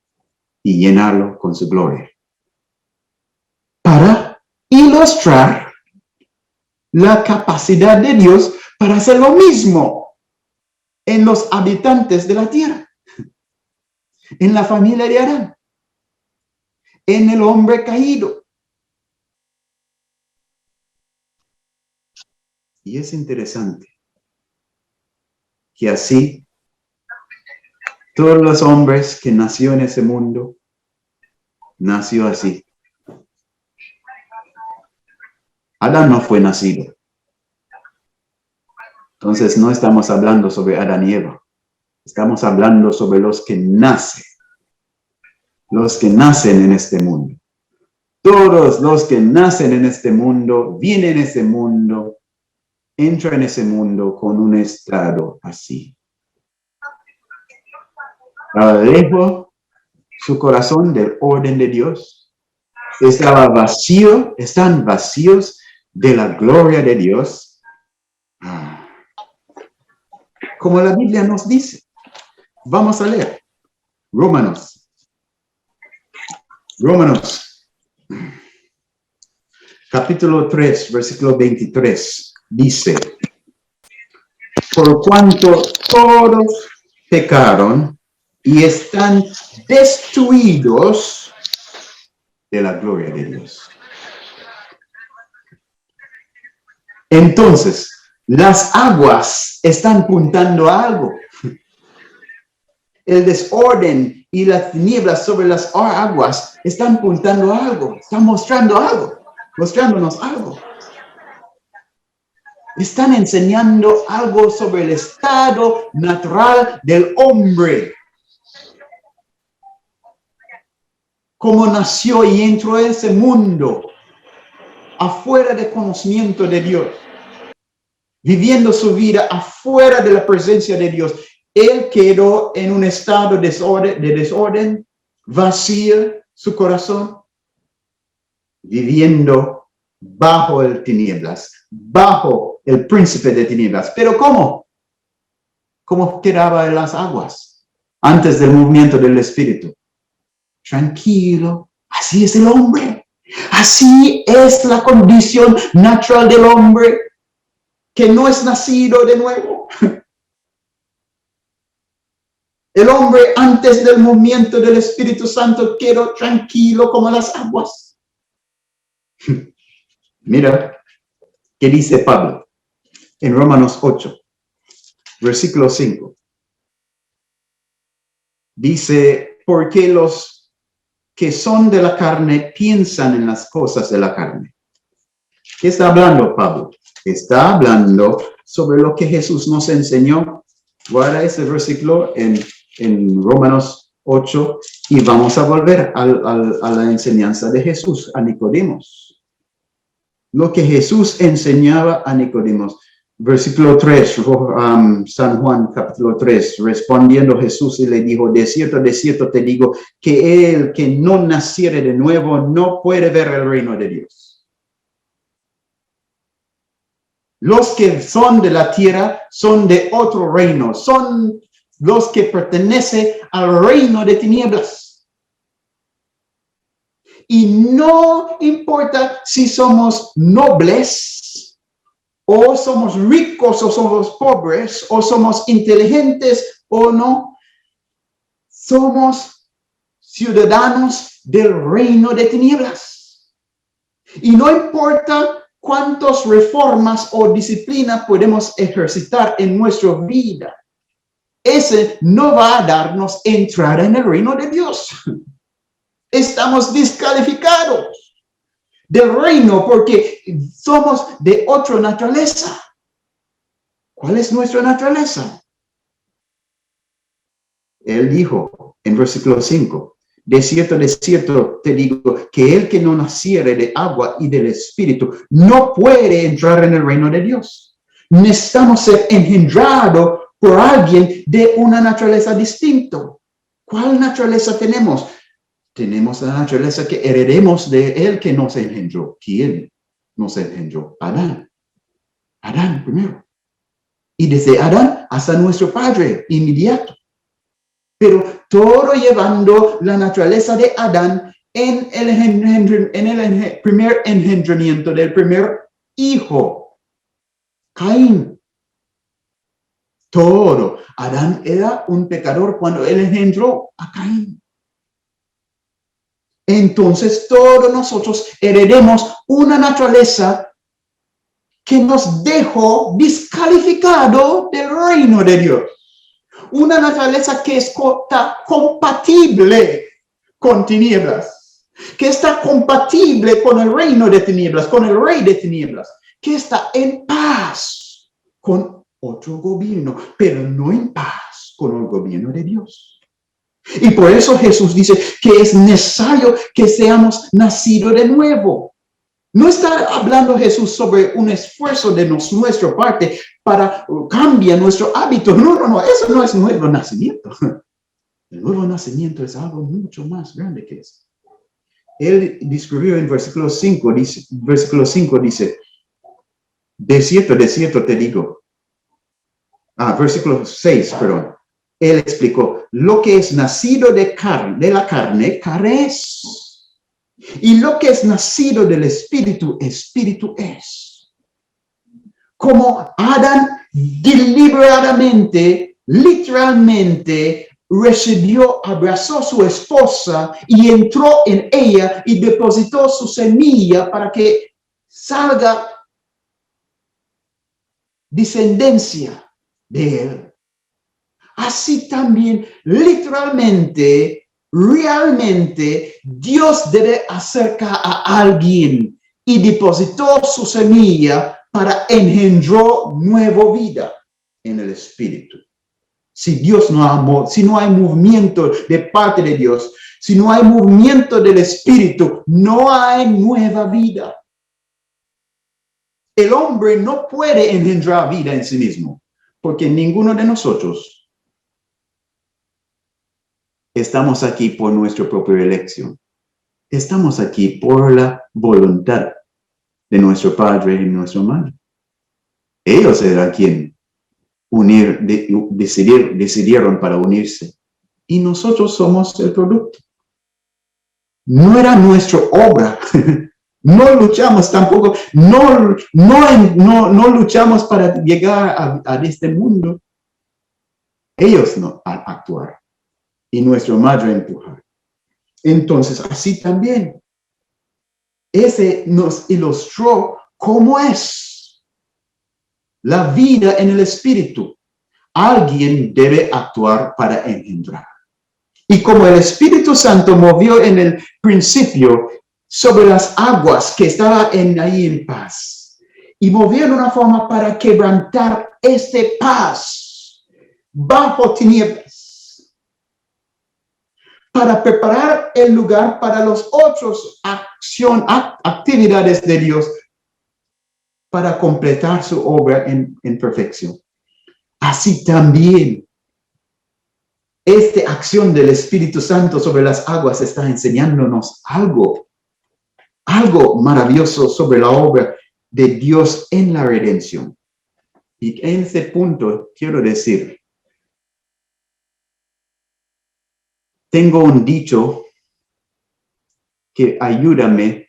y llenarlo con su gloria. Para ilustrar la capacidad de Dios para hacer lo mismo en los habitantes de la tierra, en la familia de Adán, en el hombre caído. Y es interesante que así todos los hombres que nació en ese mundo, nació así. Adán no fue nacido. Entonces no estamos hablando sobre Adán y Eva. Estamos hablando sobre los que nacen. Los que nacen en este mundo. Todos los que nacen en este mundo, vienen en ese mundo, entran en ese mundo con un estado así. Lejos su corazón del orden de Dios. Estaba vacío, están vacíos de la gloria de Dios. Como la Biblia nos dice. Vamos a leer. Romanos. Capítulo 3, versículo 23. Dice, por cuanto todos pecaron y están destruidos de la gloria de Dios. Entonces, las aguas están apuntando a algo. El desorden y las tinieblas sobre las aguas están apuntando a algo. Están mostrando algo. Mostrándonos algo. Están enseñando algo sobre el estado natural del hombre. Cómo nació y entró en ese mundo. Afuera del conocimiento de Dios. Viviendo su vida afuera de la presencia de Dios. Él quedó en un estado de desorden, vacío su corazón, viviendo bajo el tinieblas, bajo el príncipe de tinieblas. ¿Pero cómo? ¿Cómo quedaba en las aguas antes del movimiento del Espíritu? Tranquilo, así es el hombre. Así es la condición natural del hombre que no es nacido de nuevo. El hombre antes del movimiento del Espíritu Santo quedó tranquilo como las aguas. Mira, ¿qué dice Pablo? En Romanos 8, versículo 5. Dice, porque los que son de la carne piensan en las cosas de la carne. ¿Qué está hablando Pablo? Está hablando sobre lo que Jesús nos enseñó. Guarda ese versículo en Romanos 8 y vamos a volver a la enseñanza de Jesús, a Nicodemos. Lo que Jesús enseñaba a Nicodemos. Versículo 3, San Juan capítulo 3, respondiendo Jesús y le dijo, de cierto te digo, que el que no naciere de nuevo no puede ver el reino de Dios. Los que son de la tierra son de otro reino, son los que pertenecen al reino de tinieblas. Y no importa si somos nobles, o somos ricos, o somos pobres, o somos inteligentes, o no. Somos ciudadanos del reino de tinieblas. Y no importa cuántas reformas o disciplinas podemos ejercitar en nuestra vida. Ese no va a darnos entrada en el reino de Dios. Estamos descalificados del reino porque somos de otra naturaleza. ¿Cuál es nuestra naturaleza? Él dijo en versículo 5, de cierto te digo que el que no naciere de agua y del Espíritu no puede entrar en el reino de Dios. Necesitamos ser engendrados por alguien de una naturaleza distinta. ¿Cuál naturaleza tenemos? Tenemos la naturaleza que heredemos de él que nos engendró. ¿Quién nos engendró? Adán. Adán primero. Y desde Adán hasta nuestro Padre inmediato. Pero todo llevando la naturaleza de Adán en el primer engendramiento del primer hijo, Caín. Todo. Adán era un pecador cuando él engendró a Caín. Entonces todos nosotros heredemos una naturaleza que nos dejó descalificado del reino de Dios. Una naturaleza que está compatible con tinieblas, que está compatible con el reino de tinieblas, con el rey de tinieblas, que está en paz con otro gobierno, pero no en paz con el gobierno de Dios. Y por eso Jesús dice que es necesario que seamos nacidos de nuevo. No está hablando Jesús sobre un esfuerzo de nuestra parte para cambiar nuestro hábito. No, eso no es nuevo nacimiento. El nuevo nacimiento es algo mucho más grande que eso. Él describió en versículo 5 dice, de cierto te digo. Versículo 6, perdón. Él explicó, lo que es nacido de la carne es. Y lo que es nacido del espíritu, espíritu es. Como Adán deliberadamente, literalmente, abrazó a su esposa y entró en ella y depositó su semilla para que salga descendencia de él. Así también, literalmente, realmente, Dios debe acercar a alguien y depositó su semilla para engendrar nueva vida en el espíritu. Si Dios no amó, si no hay movimiento de parte de Dios, si no hay movimiento del espíritu, no hay nueva vida. El hombre no puede engendrar vida en sí mismo, porque ninguno de nosotros estamos aquí por nuestra propia elección. Estamos aquí por la voluntad de nuestro padre y nuestra madre. Ellos eran quienes decidieron para unirse. Y nosotros somos el producto. No era nuestra obra. No luchamos tampoco. No luchamos para llegar a este mundo. Ellos no actuaron. Y nuestra madre empujar. Entonces, así también, ese nos ilustró cómo es la vida en el espíritu. Alguien debe actuar para engendrar. Y como el Espíritu Santo movió en el principio sobre las aguas que estaba ahí en paz, y movió de una forma para quebrantar paz bajo tinieblas, para preparar el lugar para los otros actividades de Dios, para completar su obra en perfección. Así también, esta acción del Espíritu Santo sobre las aguas está enseñándonos algo maravilloso sobre la obra de Dios en la redención. Y en ese punto quiero decir, tengo un dicho que ayúdame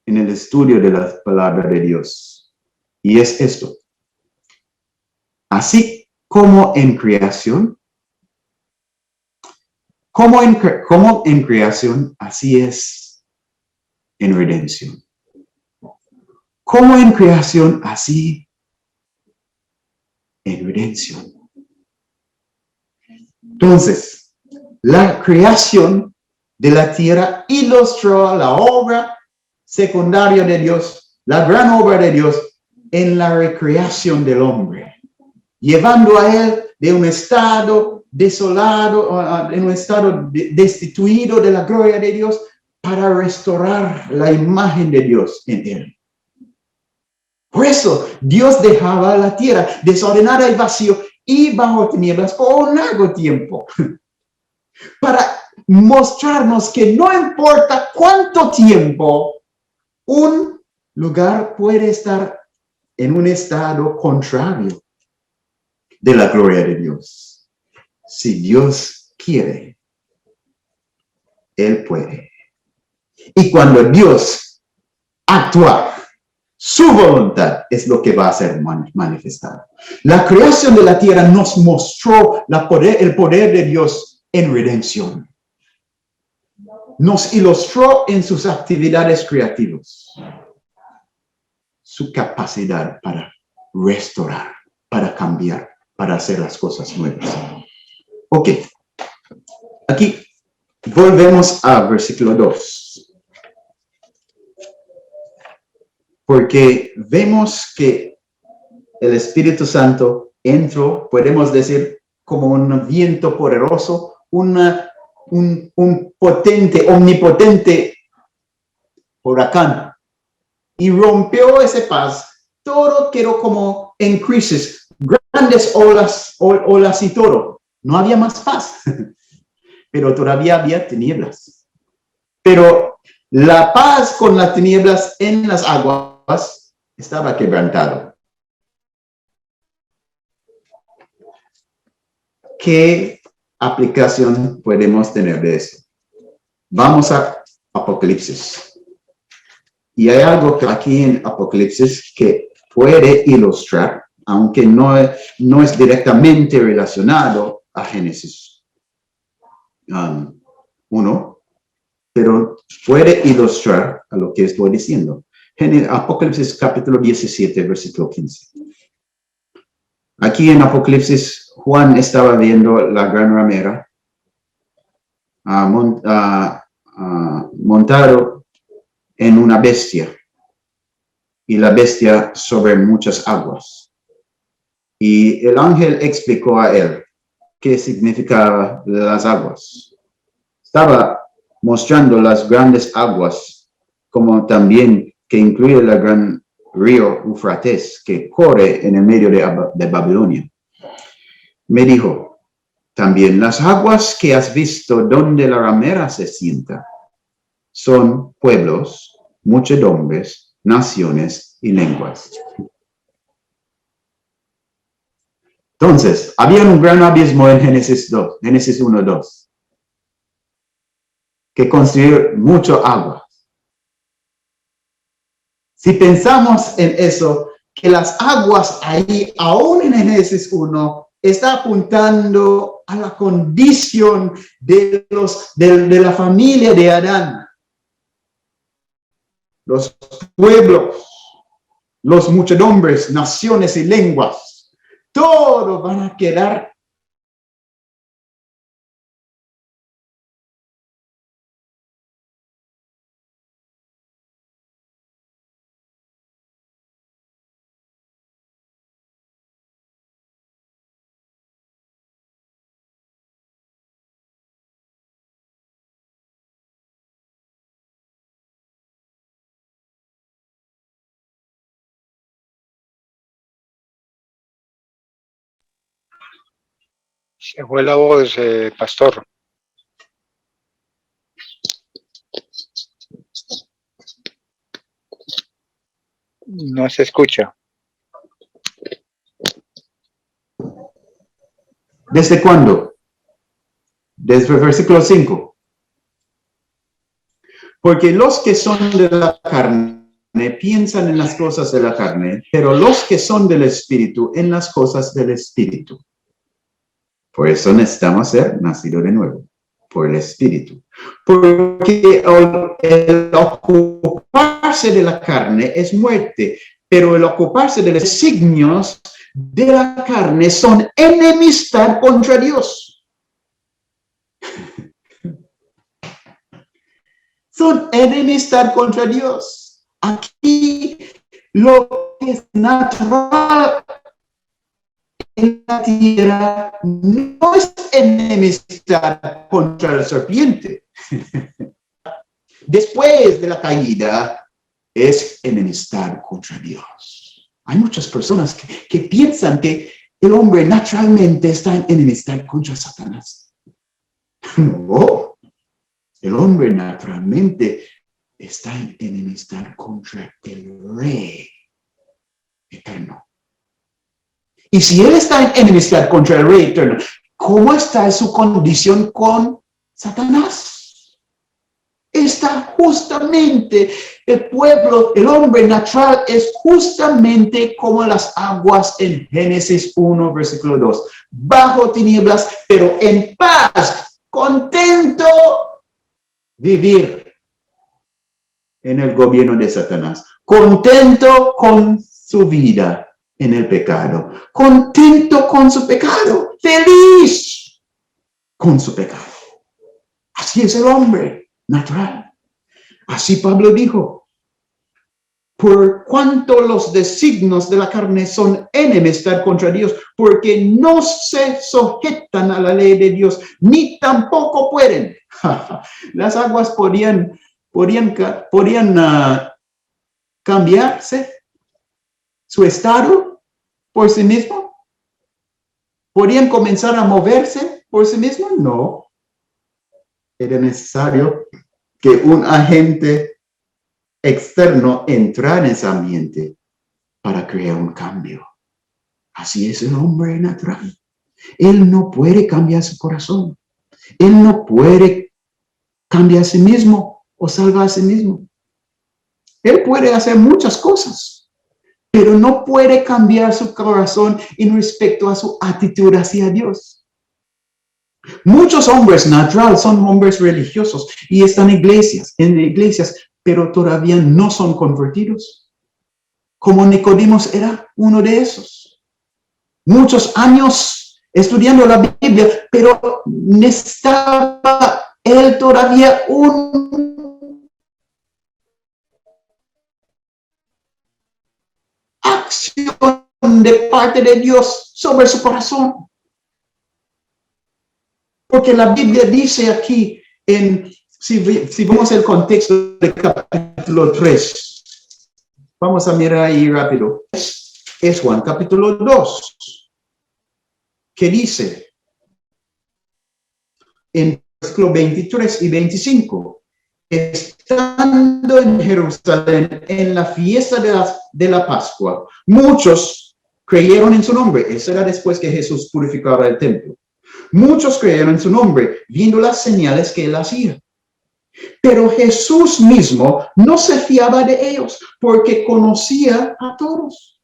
en el estudio de la palabra de Dios. Y es esto. Así como en creación, como en creación, así es en redención. Como en creación, así en redención. Entonces, la creación de la tierra ilustró la obra secundaria de Dios, la gran obra de Dios en la recreación del hombre, llevando a él de un estado desolado, en un estado destituido de la gloria de Dios, para restaurar la imagen de Dios en él. Por eso Dios dejaba la tierra desordenada y vacío y bajo tinieblas por un largo tiempo. para mostrarnos que no importa cuánto tiempo un lugar puede estar en un estado contrario de la gloria de Dios. Si Dios quiere, Él puede. Y cuando Dios actúa, su voluntad es lo que va a ser manifestado. La creación de la tierra nos mostró el poder de Dios en redención. Nos ilustró en sus actividades creativas su capacidad para restaurar, para cambiar, para hacer las cosas nuevas. Ok, aquí volvemos al versículo 2. Porque vemos que el Espíritu Santo entró, podemos decir, como un viento poderoso, un potente, omnipotente huracán, y rompió ese paz. Todo quedó como en crisis, grandes olas y todo. No había más paz, pero todavía había tinieblas. Pero la paz con las tinieblas en las aguas estaba quebrantado. ¿Qué aplicación podemos tener de eso? Vamos a Apocalipsis. Y hay algo aquí en Apocalipsis que puede ilustrar, aunque no es directamente relacionado a Génesis 1, pero puede ilustrar a lo que estoy diciendo. Apocalipsis capítulo 17, versículo 15. Aquí en Apocalipsis, Juan estaba viendo la gran ramera montado en una bestia, y la bestia sobre muchas aguas. Y el ángel explicó a él qué significaban las aguas. Estaba mostrando las grandes aguas, como también que incluye el gran río Eufrates, que corre en el medio de Babilonia. Me dijo también, las aguas que has visto donde la ramera se sienta son pueblos, muchedumbres, naciones y lenguas. Entonces, había un gran abismo en Génesis 1:2, que construyó mucho agua. Si pensamos en eso, que las aguas ahí, aún en Génesis 1, está apuntando a la condición de la familia de Adán. Los pueblos, los muchedumbres, naciones y lenguas, todos van a quedar Se fue la voz, pastor. No se escucha. ¿Desde cuándo? Desde el versículo 5. Porque los que son de la carne piensan en las cosas de la carne, pero los que son del Espíritu en las cosas del Espíritu. Por eso necesitamos ser nacidos de nuevo, por el Espíritu. Porque el ocuparse de la carne es muerte, pero el ocuparse de los designios de la carne son enemistad contra Dios. Son enemistad contra Dios. Aquí lo que es natural en la tierra no es enemistad contra la serpiente. Después de la caída es enemistad contra Dios. Hay muchas personas que piensan que el hombre naturalmente está en enemistad contra Satanás. No, el hombre naturalmente está en enemistad contra el Rey eterno. Y si él está en enemistad contra el Rey eterno, ¿cómo está su condición con Satanás? Está justamente el pueblo, el hombre natural es justamente como las aguas en Génesis 1, versículo 2. Bajo tinieblas, pero en paz, contento vivir en el gobierno de Satanás, contento con su vida en el pecado, contento con su pecado, feliz con su pecado. Así es el hombre natural. Así Pablo dijo, por cuanto los designios de la carne son enemistad contra Dios, porque no se sujetan a la ley de Dios, ni tampoco pueden. Las aguas podían cambiarse su estado por sí mismo. ¿Podían comenzar a moverse por sí mismo? No. Era necesario que un agente externo entrara en ese ambiente para crear un cambio. Así es el hombre natural. Él no puede cambiar su corazón. Él no puede cambiar a sí mismo o salvar a sí mismo. Él puede hacer muchas cosas, pero no puede cambiar su corazón en respecto a su actitud hacia Dios. Muchos hombres naturales son hombres religiosos y están en iglesias, pero todavía no son convertidos. Como Nicodemos era uno de esos. Muchos años estudiando la Biblia, pero necesitaba él todavía una acción de parte de Dios sobre su corazón. Porque la Biblia dice aquí, si vemos el contexto del capítulo 3, vamos a mirar ahí rápido. Es Juan capítulo 2, que dice en versículo 23 y 25, estando en Jerusalén en la fiesta de la Pascua, muchos creyeron en su nombre. Eso era después que Jesús purificaba el templo. Muchos creyeron en su nombre, viendo las señales que él hacía. Pero Jesús mismo no se fiaba de ellos, porque conocía a todos.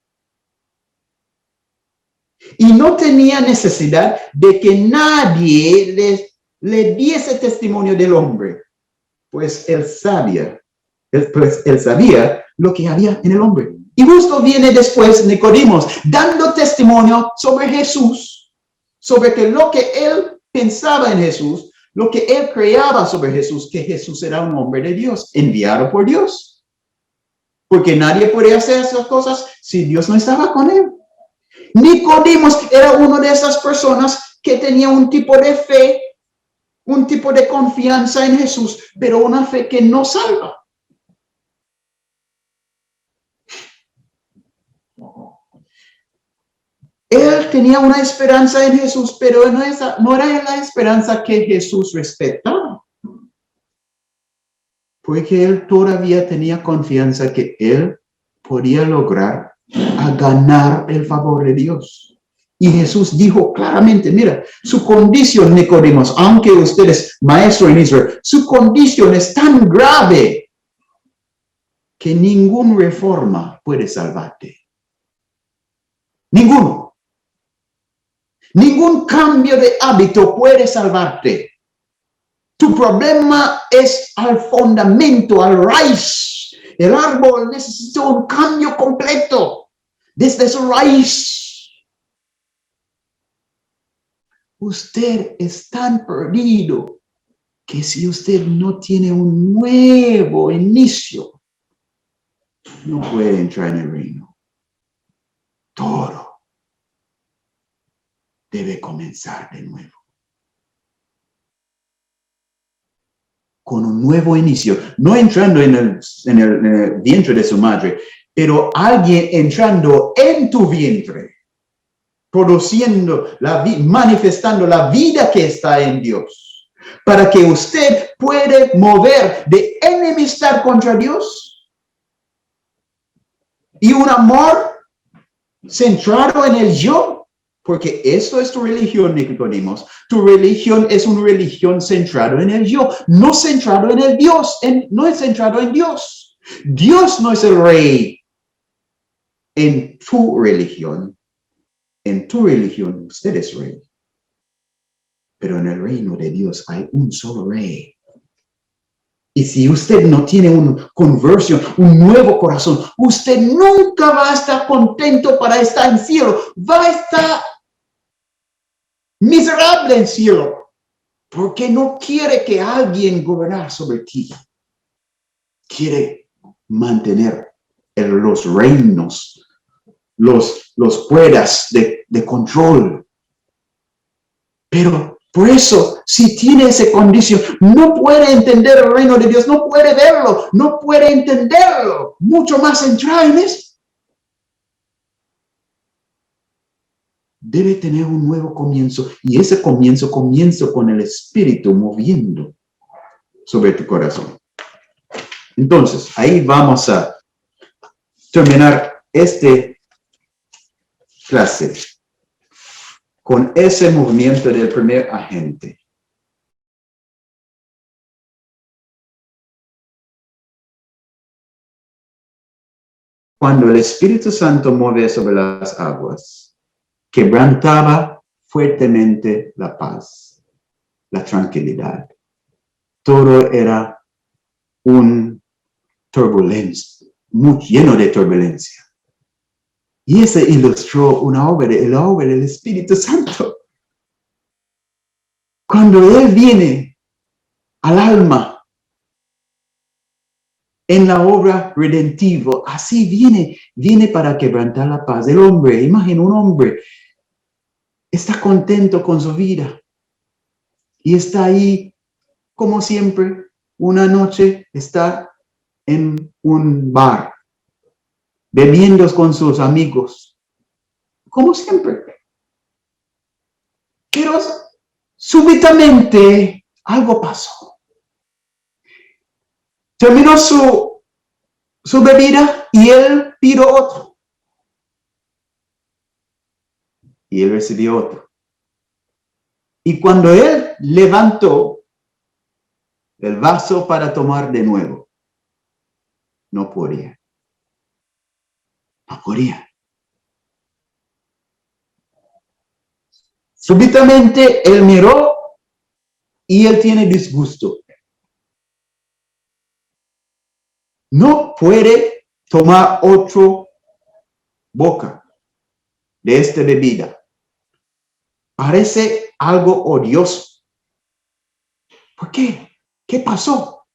Y no tenía necesidad de que nadie le diese testimonio del hombre, pues él sabía lo que había en el hombre. Y justo viene después Nicodemos, dando testimonio sobre Jesús, sobre que lo que él pensaba en Jesús, lo que él creaba sobre Jesús, que Jesús era un hombre de Dios, enviado por Dios. Porque nadie puede hacer esas cosas si Dios no estaba con él. Nicodemos era una de esas personas que tenía un tipo de fe, un tipo de confianza en Jesús, pero una fe que no salva. Él tenía una esperanza en Jesús, pero no era la esperanza que Jesús respetaba. Porque él todavía tenía confianza que él podía lograr ganar el favor de Dios. Y Jesús dijo claramente, mira, su condición, Nicodemos, aunque usted es maestro en Israel, su condición es tan grave que ninguna reforma puede salvarte. Ninguno. Ningún cambio de hábito puede salvarte. Tu problema es al fundamento, al raíz. El árbol necesita un cambio completo desde su raíz. Usted es tan perdido que si usted no tiene un nuevo inicio, no puede entrar en el reino. Todo debe comenzar de nuevo. Con un nuevo inicio, no entrando en el vientre de su madre, pero alguien entrando en tu vientre, produciendo manifestando la vida que está en Dios, para que usted pueda mover de enemistad contra Dios y un amor centrado en el yo, porque esto es tu religión, Nicodemos. Tu religión es una religión centrada en el yo, no centrado en el Dios, no es centrado en Dios. Dios no es el rey en tu religión. En tu religión usted es rey. Pero en el reino de Dios hay un solo rey. Y si usted no tiene una conversión, un nuevo corazón, usted nunca va a estar contento para estar en cielo. Va a estar miserable en cielo. Porque no quiere que alguien gobierne sobre ti. Quiere mantener los reinos, los puertas de control. Pero por eso, si tiene esa condición, no puede entender el reino de Dios, no puede verlo, no puede entenderlo, mucho más entrar en eso. Debe tener un nuevo comienzo, y ese comienzo con el Espíritu moviendo sobre tu corazón. Entonces, ahí vamos a terminar esta clase con ese movimiento del primer agente. Cuando el Espíritu Santo mueve sobre las aguas, quebrantaba fuertemente la paz, la tranquilidad. Todo era un turbulencia, muy lleno de turbulencia. Y ese ilustró la obra del Espíritu Santo. Cuando Él viene al alma en la obra redentiva, así viene para quebrantar la paz del hombre. Imagina un hombre, está contento con su vida y está ahí, como siempre, una noche está en un bar, bebiendo con sus amigos, como siempre. Pero súbitamente algo pasó. Terminó su bebida y él pidió otro. Y él recibió otro. Y cuando él levantó el vaso para tomar de nuevo, no podía. No podía. Súbitamente él miró y él tiene disgusto. No puede tomar otro boca de esta bebida. Parece algo odioso. ¿Por qué? ¿Qué pasó?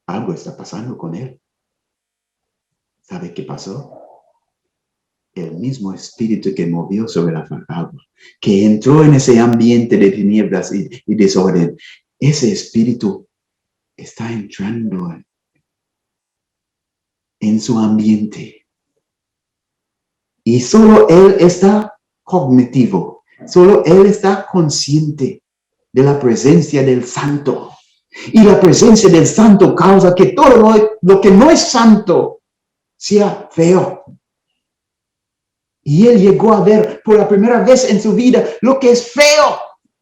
Algo está pasando con él. ¿Sabe qué pasó? El mismo espíritu que movió sobre la agua, que entró en ese ambiente de tinieblas y desorden, ese espíritu está entrando en su ambiente. Y solo él está cognitivo, solo él está consciente de la presencia del santo. Y la presencia del santo causa que todo lo que no es santo sea feo. Y él llegó a ver por la primera vez en su vida lo que es feo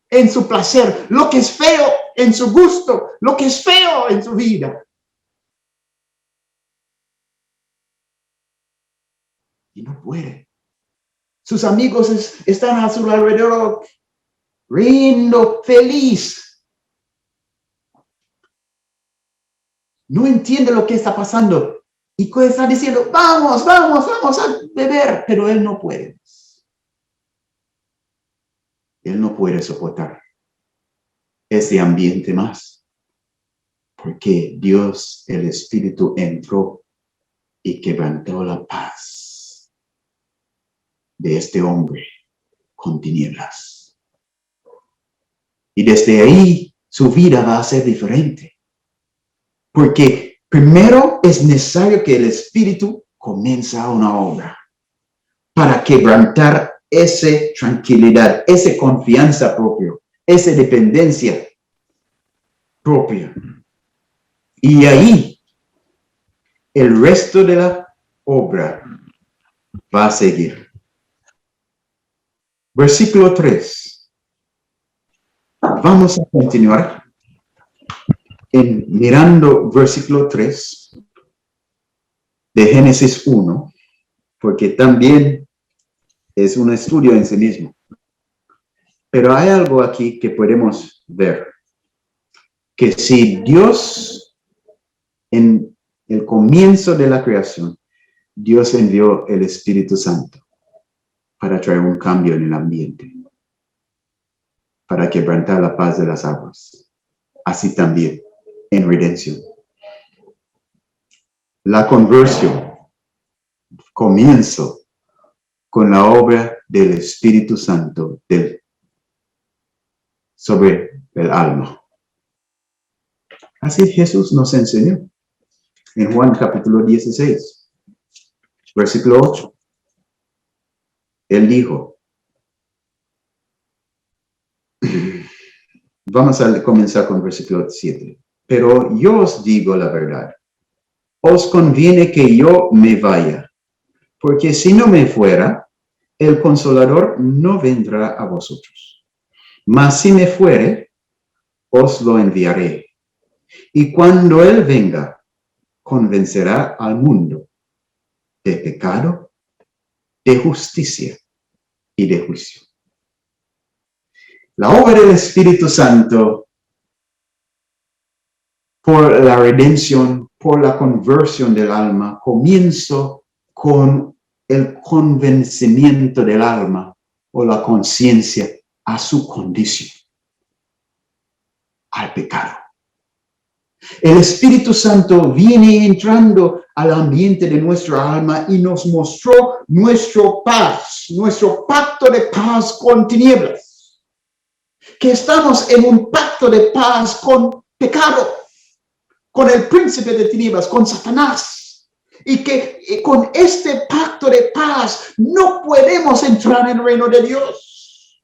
en su placer, lo que es feo en su gusto, lo que es feo en su vida. Y no puede. Sus amigos están a su alrededor, riendo, feliz. No entiende lo que está pasando. Y está diciendo, vamos a beber. Pero él no puede. Él no puede soportar ese ambiente más. Porque Dios, el Espíritu, entró y quebrantó la paz de este hombre con tinieblas. Y desde ahí su vida va a ser diferente. Porque primero es necesario que el Espíritu comience una obra para quebrantar esa tranquilidad, esa confianza propia, esa dependencia propia. Y ahí el resto de la obra va a seguir. Versículo 3. Vamos a continuar mirando versículo 3 de Génesis 1, porque también es un estudio en sí mismo. Pero hay algo aquí que podemos ver, que si Dios, en el comienzo de la creación, Dios envió el Espíritu Santo para traer un cambio en el ambiente, para quebrantar la paz de las aguas. Así también en redención. La conversión comienza con la obra del Espíritu Santo sobre el alma. Así Jesús nos enseñó en Juan capítulo 16, versículo 8. Él dijo, vamos a comenzar con versículo 7. Pero yo os digo la verdad. Os conviene que yo me vaya, porque si no me fuera, el Consolador no vendrá a vosotros. Mas si me fuere, os lo enviaré. Y cuando Él venga, convencerá al mundo de pecado, de justicia y de juicio. La obra del Espíritu Santo por la redención, por la conversión del alma, comienza con el convencimiento del alma o la conciencia a su condición, al pecado. El Espíritu Santo viene entrando al ambiente de nuestra alma y nos mostró nuestro paz, nuestro pacto de paz con tinieblas. Que estamos en un pacto de paz con pecado, con el príncipe de tinieblas, con Satanás. Y que con este pacto de paz no podemos entrar en el reino de Dios.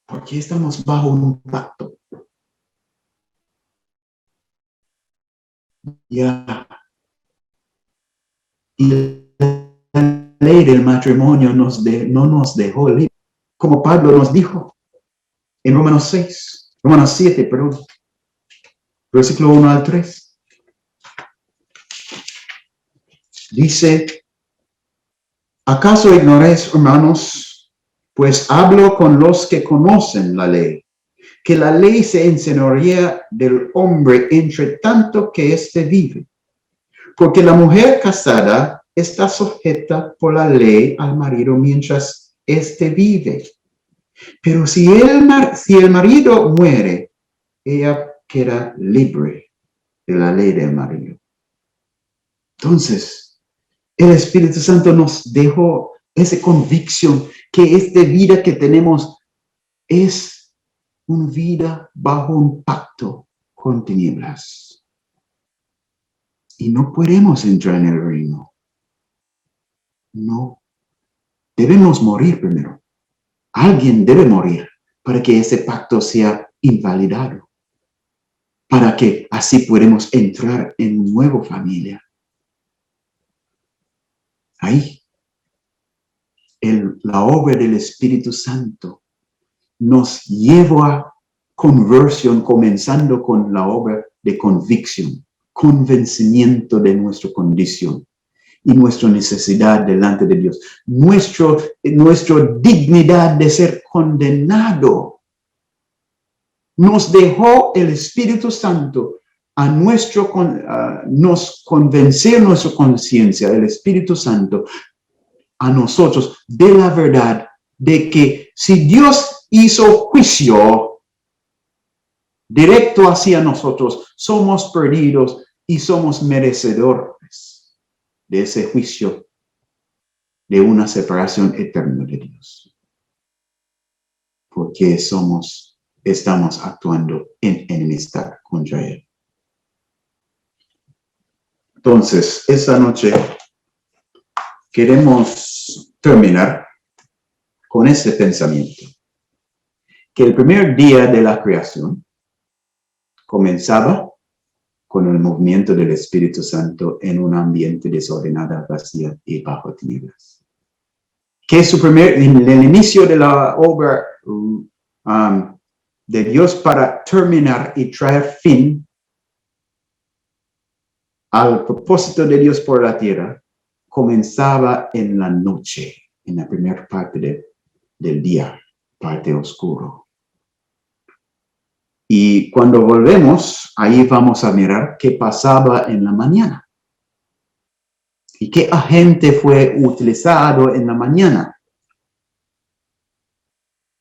Porque estamos bajo un pacto. Ya. Y la ley del matrimonio no nos dejó libre. Como Pablo nos dijo en Romanos 7, perdón. Versículo 1 al 3. Dice, ¿acaso ignoráis, hermanos? Pues hablo con los que conocen la ley, que la ley se enseñorea del hombre entre tanto que éste vive. Porque la mujer casada está sujeta por la ley al marido mientras éste vive. Pero si el marido muere, ella queda libre de la ley del marido. Entonces, el Espíritu Santo nos dejó esa convicción que esta vida que tenemos es una vida bajo un pacto con tinieblas. Y no podemos entrar en el reino. No. Debemos morir primero. Alguien debe morir para que ese pacto sea invalidado. Para que así podamos entrar en una nueva familia. Ahí, la obra del Espíritu Santo nos lleva a conversión, comenzando con la obra de convicción, convencimiento de nuestra condición y nuestra necesidad delante de Dios, nuestra dignidad de ser condenado. Nos dejó el Espíritu Santo nos convencer nuestra conciencia, el Espíritu Santo, a nosotros de la verdad de que si Dios hizo juicio directo hacia nosotros, somos perdidos y somos merecedores de ese juicio de una separación eterna de Dios. Porque estamos actuando en enemistad contra Él. Entonces, esta noche queremos terminar con este pensamiento. que el primer día de la creación comenzaba con el movimiento del Espíritu Santo en un ambiente desordenado, vacío y bajo tinieblas. Que en el inicio de la obra de Dios para terminar y traer fin al propósito de Dios por la tierra, comenzaba en la noche, en la primera parte del día, parte oscuro. Y cuando volvemos, ahí vamos a mirar qué pasaba en la mañana. ¿Y qué agente fue utilizado en la mañana?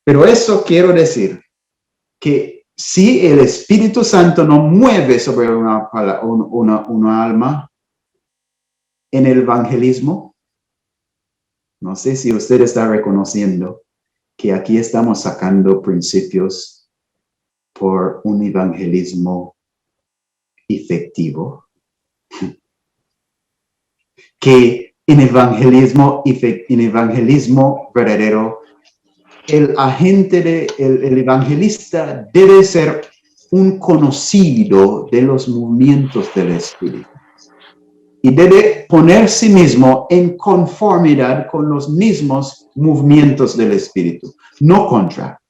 Pero eso quiero decir que si el Espíritu Santo no mueve sobre una alma en el evangelismo, no sé si usted está reconociendo que aquí estamos sacando principios por un evangelismo efectivo. Que en evangelismo verdadero, el agente, el evangelista debe ser un conocido de los movimientos del Espíritu. Y debe poner sí mismo en conformidad con los mismos movimientos del Espíritu, no contra.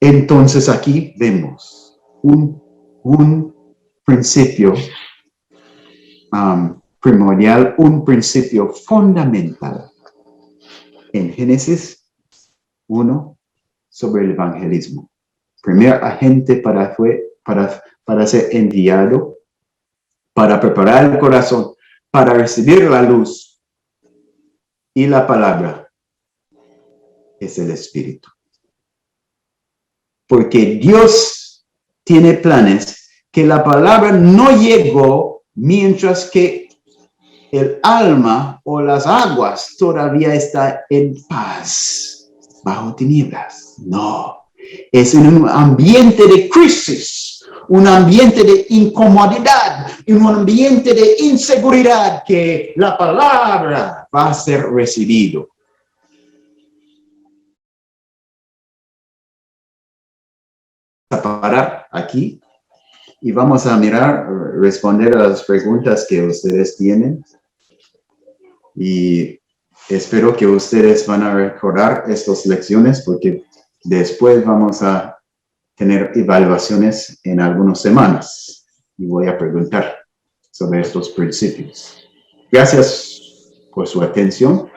Entonces aquí vemos un principio primordial, un principio fundamental en Génesis 1 sobre el evangelismo. Primer agente para ser enviado, para preparar el corazón, para recibir la luz y la palabra, es el Espíritu. Porque Dios tiene planes que la palabra no llegó mientras que el alma o las aguas todavía está en paz, bajo tinieblas. No, es en un ambiente de crisis, un ambiente de incomodidad, un ambiente de inseguridad que la palabra va a ser recibido. A parar aquí y vamos a responder a las preguntas que ustedes tienen. Y espero que ustedes van a recordar estas lecciones porque después vamos a tener evaluaciones en algunas semanas y voy a preguntar sobre estos principios. Gracias por su atención.